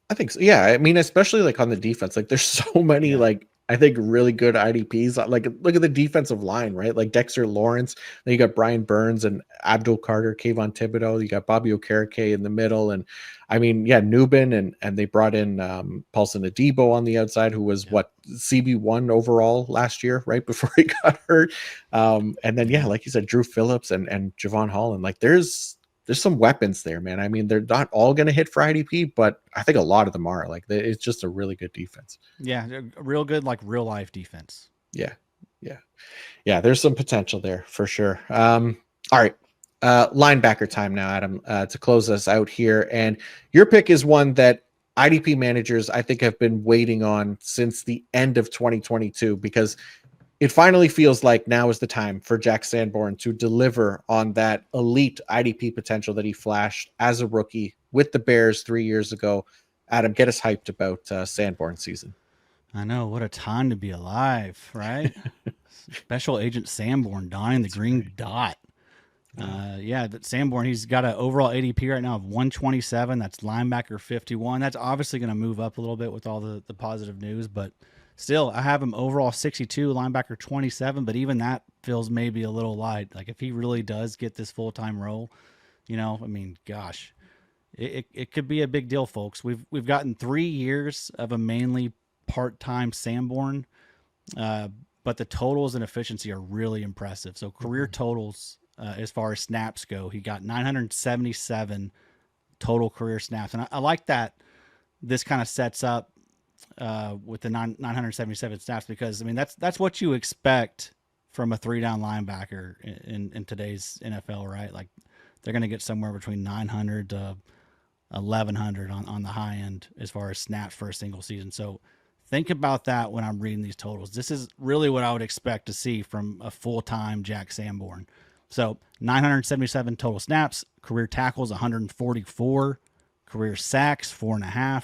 Speaker 1: I think so. Yeah, I mean, especially like on the defense, like there's so many
Speaker 2: Yeah.
Speaker 1: like I think really good IDPs. Like look at the defensive line, right? Like Dexter Lawrence. Then you got Brian Burns and Abdul Carter, Kayvon Thibodeau. You got Bobby Okereke in the middle, and I mean, yeah, Nubin and they brought in Paulson Adebo on the outside, who was
Speaker 2: Yep.
Speaker 1: what CB1 overall last year, right before he got hurt. And then yeah,
Speaker 2: Yeah.
Speaker 1: like you said, Dru Phillips and Gervon Holland. Like there's some weapons there, man. I mean, they're not all going to hit for IDP, but I think a lot of them are. Like, it's just a really good defense.
Speaker 2: Yeah. Real good, like real life defense.
Speaker 1: Yeah, yeah, yeah. There's some potential there for sure. All right, Linebacker time now, Adam, to close us out here. And your pick is one that IDP managers, I think, have been waiting on since the end of 2022, because it finally feels like now is the time for Jack Sanborn to deliver on that elite IDP potential that he flashed as a rookie with the Bears 3 years ago. Adam, get us hyped about Sanborn season.
Speaker 2: I know, what a time to be alive, right? Special Agent Sanborn donning the green dot. That Sanborn, he's got an overall ADP right now of 127. That's linebacker 51. That's obviously going to move up a little bit with all the positive news, but still, I have him overall 62, linebacker 27. But even that feels maybe a little light. Like, if he really does get this full-time role, gosh, it could be a big deal, folks. We've gotten 3 years of a mainly part-time Sanborn, but the totals and efficiency are really impressive. So career totals. As far as snaps go, he got 977 total career snaps. And I like that this kind of sets up with the 977 snaps, because, that's what you expect from a 3-down linebacker in today's NFL, right? Like, they're going to get somewhere between 900 to 1,100 on the high end as far as snaps for a single season. So think about that when I'm reading these totals. This is really what I would expect to see from a full-time Jack Sanborn. So 977 total snaps, career tackles 144, career sacks 4.5,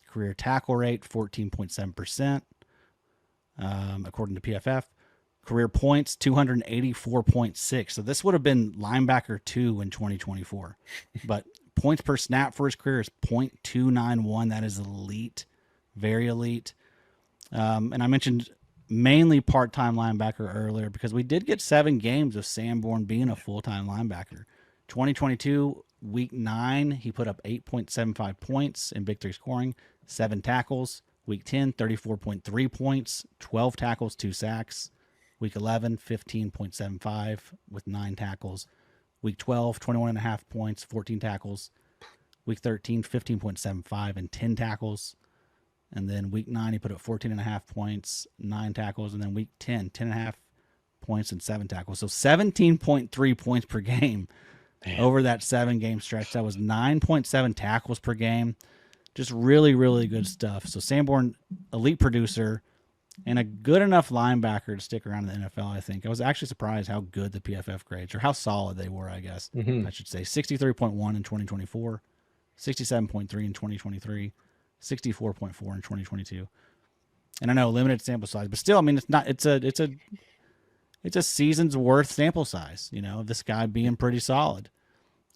Speaker 2: career tackle rate 14.7%, according to PFF. Career points 284.6. So this would have been linebacker 2 in 2024, but points per snap for his career is 0.291. That is elite, very elite. And I mentioned mainly part-time linebacker earlier, because we did get 7 games of Sanborn being a full-time linebacker. 2022, week 9, he put up 8.75 points in Big 3 scoring, 7 tackles. Week 10, 34.3 points, 12 tackles, 2 sacks. Week 11, 15.75 with 9 tackles. Week 12, 21.5 points, 14 tackles. Week 13, 15.75 and 10 tackles. And then week 9, he put up 14.5 points, 9 tackles. And then week 10, 10.5 points and 7 tackles. So 17.3 points per game. Man. Over that 7-game stretch. That was 9.7 tackles per game. Just really, really good stuff. So Sanborn, elite producer and a good enough linebacker to stick around in the NFL, I think. I was actually surprised how good the PFF grades, or how solid they were, I guess. I should say. 63.1 in 2024, 67.3 in 2023. 64.4 in 2022, and I know limited sample size, but still, it's a season's worth sample size. This guy being pretty solid.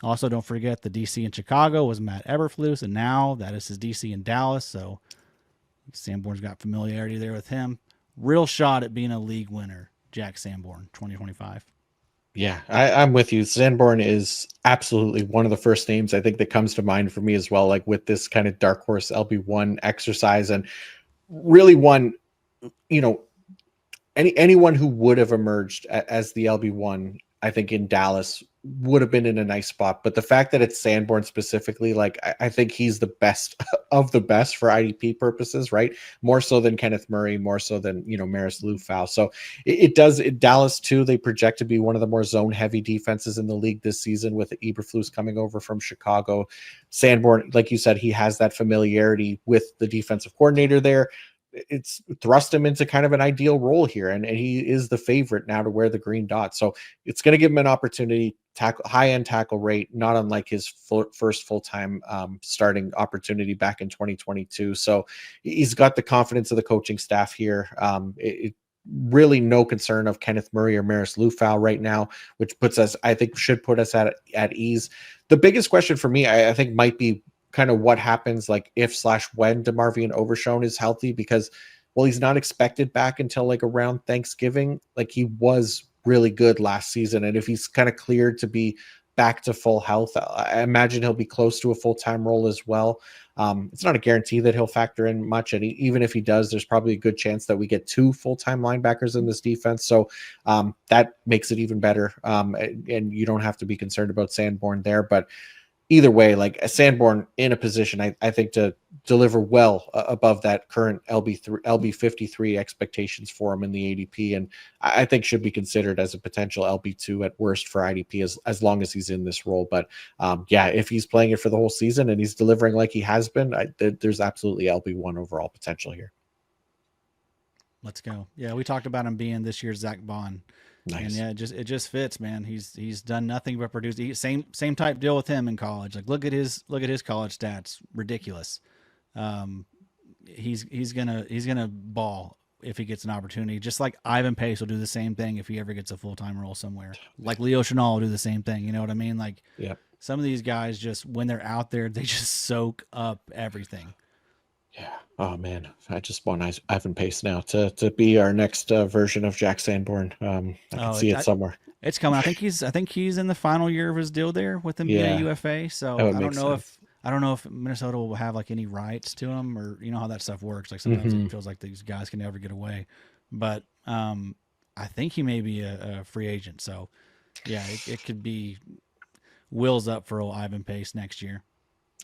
Speaker 2: Also, don't forget the DC in Chicago was Matt Eberflus, and now that is his DC in Dallas. So Sanborn's got familiarity there with him. Real shot at being a league winner, Jack Sanborn, 2025.
Speaker 1: Yeah, I'm with you. Sanborn is absolutely one of the first names I think that comes to mind for me as well, like with this kind of Darkhorse LB1 exercise, and really one, anyone who would have emerged as the LB1, I think, in Dallas would have been in a nice spot. But the fact that it's Sanborn specifically, like, I think he's the best of the best for IDP purposes, right? More so than Kenneth Murray, more so than, Maris Lufau. So it does, Dallas too, they project to be one of the more zone heavy defenses in the league this season, with Eberflus coming over from Chicago. Sanborn, like you said, he has that familiarity with the defensive coordinator there. It's thrust him into kind of an ideal role here, and he is the favorite now to wear the green dot. So it's going to give him an opportunity, high-end tackle rate, not unlike his first full-time starting opportunity back in 2022. So he's got the confidence of the coaching staff here. Really no concern of Kenneth Murray or Maris Lufau right now, which should put us at ease. The biggest question for me, I think, might be kind of what happens, like, if/when DeMarvion Overshown is healthy, because, well, he's not expected back until like around Thanksgiving. Like, he was really good last season, and if he's kind of cleared to be back to full health, I imagine he'll be close to a full-time role as well. It's not a guarantee that he'll factor in much, and even if he does, there's probably a good chance that we get 2 full-time linebackers in this defense. So that makes it even better, and you don't have to be concerned about Sanborn there. But either way, like a Sanborn in a position, I think, to deliver well above that current LB53 expectations for him in the ADP, and I think should be considered as a potential LB2 at worst for IDP as long as he's in this role. But yeah, if he's playing it for the whole season and he's delivering like he has been, there's absolutely LB1 overall potential here.
Speaker 2: Let's go. Yeah, we talked about him being this year's Zach Bond.
Speaker 1: Nice.
Speaker 2: And yeah, it just fits, man. He's done nothing but produce. Same type deal with him in college. Like look at his college stats, ridiculous. He's gonna ball if he gets an opportunity. Just like Ivan Pace will do the same thing if he ever gets a full-time role somewhere. Like Leo Chenal will do the same thing. You know what I mean? Like some of these guys just when they're out there, they just soak up everything.
Speaker 1: Yeah. Oh man, I just want Ivan Pace now to be our next version of Jack Sanborn. I can see it somewhere.
Speaker 2: It's coming. I think he's in the final year of his deal there with him being a UFA. So I don't know if Minnesota will have like any rights to him, or you know how that stuff works. Like sometimes it feels like these guys can never get away. But I think he may be a free agent. So yeah, it could be wheels up for old Ivan Pace next year.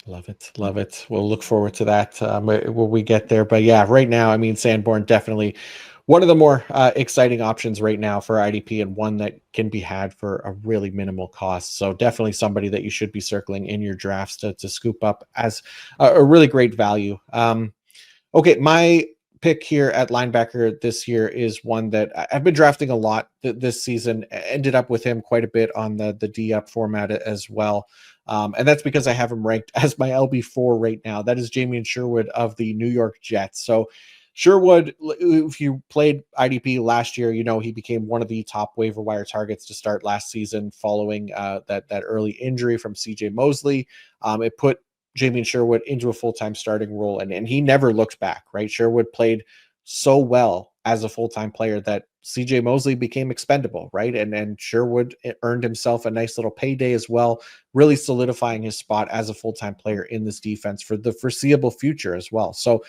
Speaker 1: Love it. Love it. We'll look forward to that when we get there. But yeah, right now, I mean, Sanborn definitely one of the more exciting options right now for IDP, and one that can be had for a really minimal cost. So definitely somebody that you should be circling in your drafts to scoop up as a really great value. Okay, my pick here at linebacker this year is one that I've been drafting a lot this season. Ended up with him quite a bit on the D-up format as well. And that's because I have him ranked as my LB4 right now. That is Jamien Sherwood of the New York Jets. So Sherwood, if you played IDP last year, you know he became one of the top waiver wire targets to start last season following that early injury from CJ Mosley. It put Jamien Sherwood into a full-time starting role, and he never looked back, right? Sherwood played so well as a full-time player that CJ Mosley became expendable, right? And Sherwood earned himself a nice little payday as well, really solidifying his spot as a full-time player in this defense for the foreseeable future as well. So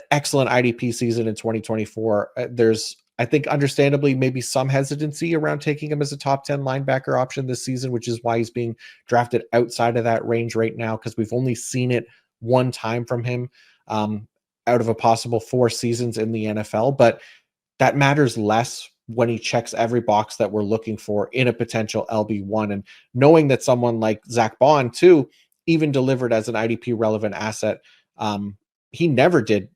Speaker 1: excellent IDP season in 2024. There's, I think, understandably, maybe some hesitancy around taking him as a top 10 linebacker option this season, which is why he's being drafted outside of that range right now, because we've only seen it one time from him out of a possible 4 seasons in the NFL. But that matters less when he checks every box that we're looking for in a potential LB1. And knowing that someone like Zach Bond, too, even delivered as an IDP relevant asset, he never did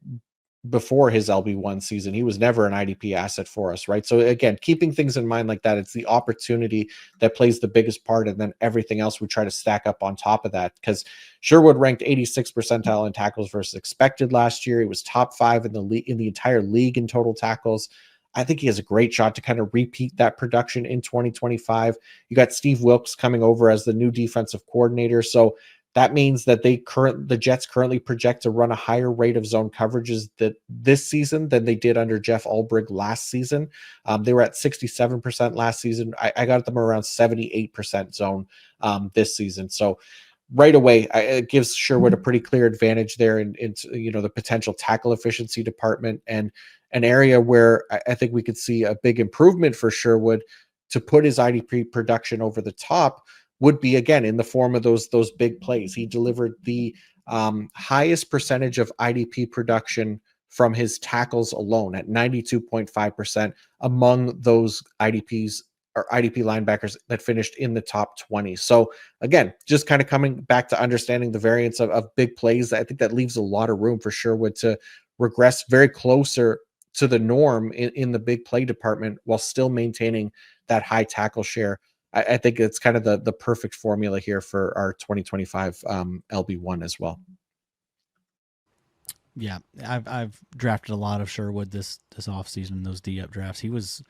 Speaker 1: before his LB1 season. He was never an IDP asset for us, right? So again, keeping things in mind like that, it's the opportunity that plays the biggest part, and then everything else we try to stack up on top of that. Because Sherwood ranked 86th percentile in tackles versus expected last year. He was top 5 in the league, in the entire league in total tackles. I think he has a great shot to kind of repeat that production in 2025. You got Steve Wilkes coming over as the new defensive coordinator, so that means that the Jets currently project to run a higher rate of zone coverages this season than they did under Jeff Ulbrich last season. They were at 67% last season. I got them around 78% zone this season. So right away, it gives Sherwood a pretty clear advantage there in the potential tackle efficiency department, and an area where I think we could see a big improvement for Sherwood to put his IDP production over the top would be, again, in the form of those big plays. He delivered the highest percentage of IDP production from his tackles alone at 92.5% among those IDPs or IDP linebackers that finished in the top 20. So again, just kind of coming back to understanding the variance of big plays, I think that leaves a lot of room for Sherwood to regress very closer to the norm in the big play department while still maintaining that high tackle share. I think it's kind of the perfect formula here for our 2025 LB1 as well.
Speaker 2: Yeah, I've drafted a lot of Sherwood this offseason, those D-up drafts. He was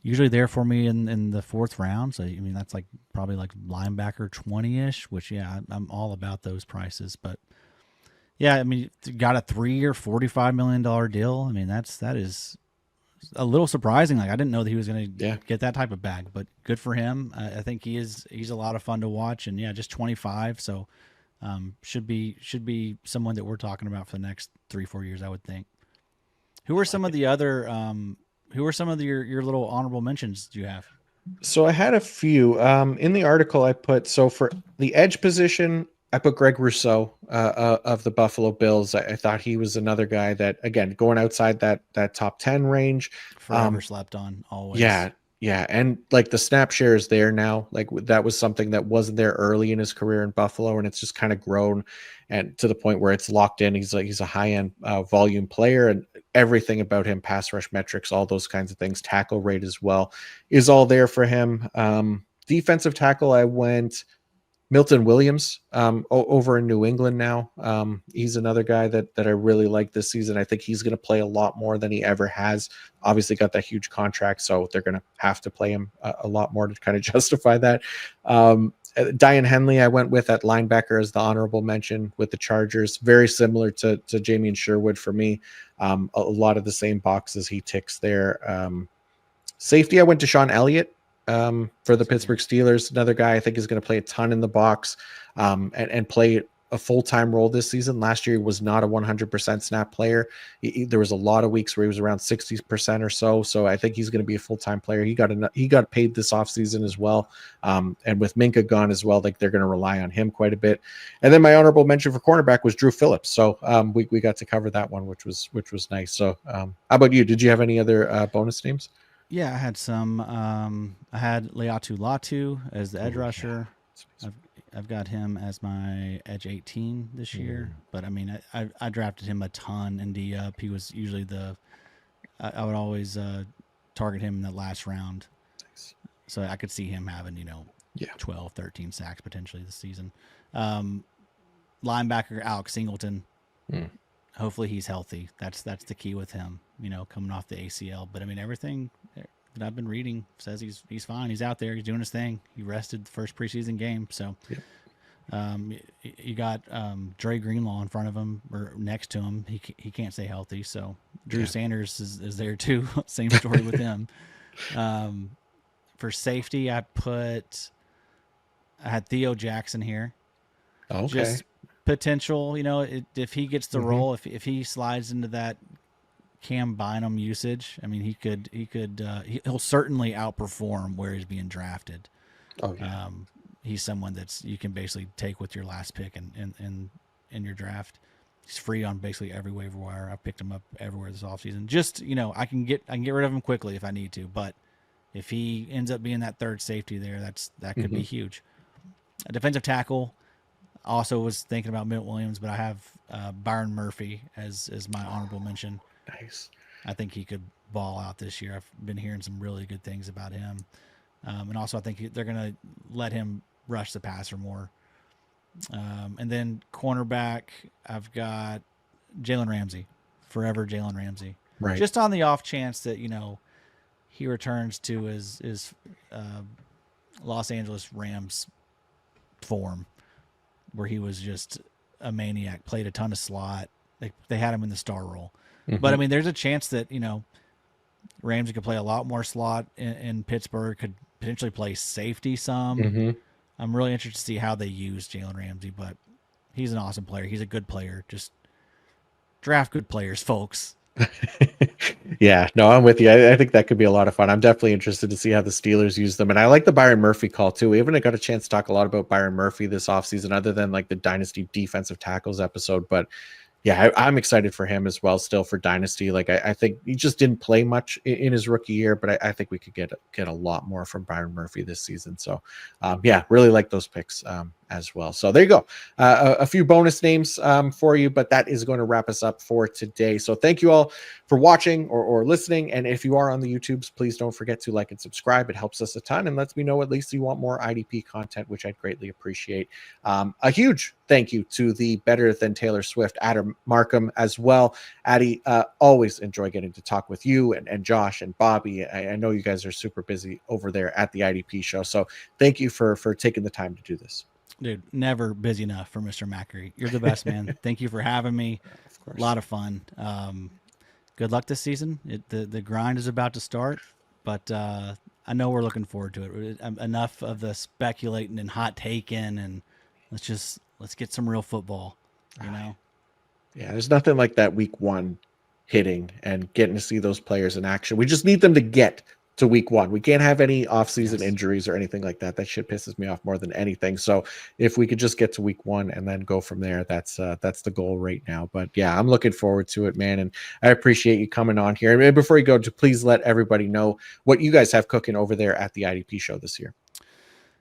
Speaker 2: usually there for me in the 4th round. So, I mean, that's like probably like linebacker 20-ish, which, yeah, I'm all about those prices. But, yeah, I mean, got a 3-year, $45 million deal. I mean, that is a little surprising. Like I didn't know that he was going to get that type of bag, but good for him. I think he's a lot of fun to watch, and yeah, just 25. So should be someone that we're talking about for the next 3-4 years, I would think. Who are some of the other, who are some of your little honorable mentions you have?
Speaker 1: So I had a few. In the article I put, so for the edge position, I put Greg Rousseau of the Buffalo Bills. I thought he was another guy that, again, going outside that top 10 range.
Speaker 2: Forever slept on, always.
Speaker 1: Yeah, yeah, and like the snap share is there now. Like that was something that wasn't there early in his career in Buffalo, and it's just kind of grown, and to the point where it's locked in. He's a high end volume player, and everything about him, pass rush metrics, all those kinds of things, tackle rate as well, is all there for him. Defensive tackle, I went Milton Williams over in New England now. He's another guy that I really like this season. I think he's going to play a lot more than he ever has. Obviously got that huge contract, so they're going to have to play him a lot more to kind of justify that. Diane Henley, I went with at linebacker as the honorable mention with the Chargers. Very similar to Jamien Sherwood for me. A lot of the same boxes he ticks there. Safety, I went to Sean Elliott for the Pittsburgh Steelers. Another guy I think is going to play a ton in the box and play a full-time role this season. Last year he was not a 100% snap player. There was a lot of weeks where he was around 60% or so. So I think he's going to be a full-time player. He got paid this offseason as well. And with Minka gone as well, like they're going to rely on him quite a bit. And then my honorable mention for cornerback was Dru Phillips. So we got to cover that one, which was nice. So how about you? Did you have any other bonus names?
Speaker 2: Yeah, I had some. I had Leatu Latu as the edge rusher.
Speaker 1: Yeah.
Speaker 2: I've got him as my edge 18 this year, but I mean, I drafted him a ton in D-Up. He was usually I would always target him in the last round.
Speaker 1: Nice.
Speaker 2: So I could see him having, 12, 13 sacks potentially this season. Linebacker Alex Singleton. Hopefully he's healthy. That's the key with him, coming off the ACL. But I mean, everything that I've been reading says he's fine. He's out there. He's doing his thing. He rested the first preseason game. So you got Dre Greenlaw in front of him or next to him. He can't stay healthy. So Drew Sanders is there too. Same story with him. For safety, I had Theo Jackson here.
Speaker 1: Okay.
Speaker 2: Just potential, if he gets the role, if he slides into that Cam Bynum usage, I mean, he'll certainly outperform where he's being drafted.
Speaker 1: Oh yeah.
Speaker 2: He's someone that's you can basically take with your last pick in your draft. He's free on basically every waiver wire. I picked him up everywhere this offseason. Just I can get rid of him quickly if I need to, but if he ends up being that third safety there, that could be huge. A defensive tackle. Also was thinking about Milt Williams, but I have Byron Murphy as my honorable mention.
Speaker 1: Nice.
Speaker 2: I think he could ball out this year. I've been hearing some really good things about him. And also I think they're going to let him rush the passer more. And then cornerback, I've got Jalen Ramsey, forever Jalen Ramsey.
Speaker 1: Right.
Speaker 2: Just on the off chance that, he returns to his Los Angeles Rams form, where he was just a maniac, played a ton of slot. They had him in the star role. But I mean, there's a chance that, Ramsey could play a lot more slot in Pittsburgh, could potentially play safety some. I'm really interested to see how they use Jalen Ramsey, but he's an awesome player. He's a good player. Just draft good players, folks.
Speaker 1: Yeah, no, I'm with you. I think that could be a lot of fun. I'm definitely interested to see how the Steelers use them. And I like the Byron Murphy call too. We haven't got a chance to talk a lot about Byron Murphy this offseason other than like the Dynasty defensive tackles episode. But yeah, I'm excited for him as well still for Dynasty. Like I think he just didn't play much in his rookie year, but I think we could get a lot more from Byron Murphy this season. So yeah, really like those picks as well. So there you go. A few bonus names for you, but that is going to wrap us up for today. So thank you all for watching or listening. And if you are on the YouTubes, please don't forget to like and subscribe. It helps us a ton and lets me know at least you want more IDP content, which I'd greatly appreciate. A huge thank you to the Better Than Taylor Swift, Adam Marcum as well. Addy, always enjoy getting to talk with you and Josh and Bobby. I know you guys are super busy over there at the IDP show. So thank you for taking the time to do this.
Speaker 2: Dude, never busy enough for Mr. Macri. You're the best, man. Thank you for having me.
Speaker 1: Of course.
Speaker 2: A lot of fun. Good luck this season. The grind is about to start, but I know we're looking forward to it. Enough of the speculating and hot taking, and let's get some real football,
Speaker 1: Yeah, there's nothing like that week one hitting and getting to see those players in action. We just need them to get to week one. We can't have any off-season
Speaker 2: Yes.
Speaker 1: injuries or anything like that. That shit pisses me off more than anything. So if we could just get to week one and then go from there, that's the goal right now. But yeah, I'm looking forward to it, man. And I appreciate you coming on here. And before you go, to please let everybody know what you guys have cooking over there at the IDP show this year.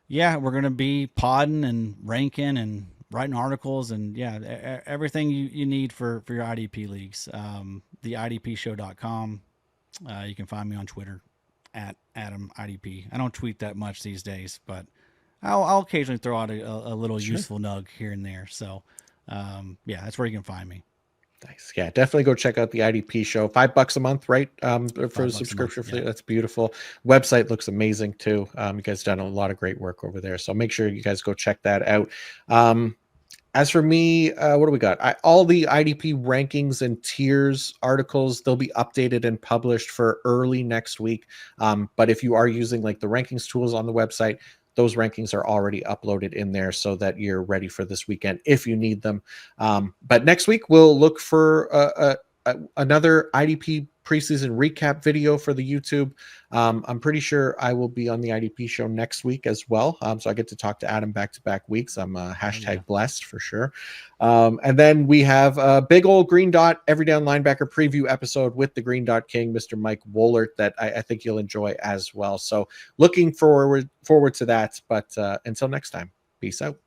Speaker 2: Yeah, we're gonna be podding and ranking and writing articles and everything you need for your IDP leagues. The IDPshow.com. You can find me on Twitter at Adam IDP. I don't tweet that much these days, but I'll occasionally throw out a little useful nug here and there. So that's where you can find me.
Speaker 1: Nice. Yeah, definitely go check out the IDP show. $5 a month, right? For a subscription
Speaker 2: month, yeah.
Speaker 1: That's beautiful. Website looks amazing too. You guys done a lot of great work over there. So make sure you guys go check that out. As for me, what do we got? All the IDP rankings and tiers articles, they'll be updated and published for early next week. But if you are using like the rankings tools on the website, those rankings are already uploaded in there so that you're ready for this weekend if you need them. But next week, we'll look for another IDP preseason recap video for the YouTube. I'm pretty sure I will be on the IDP show next week as well. So I get to talk to Adam back-to-back weeks. I'm hashtag blessed for sure. And then we have a big old Green Dot Every Down Linebacker preview episode with the Green Dot King, Mr. Mike Wohlert, that I think you'll enjoy as well. So looking forward to that. But until next time, peace out.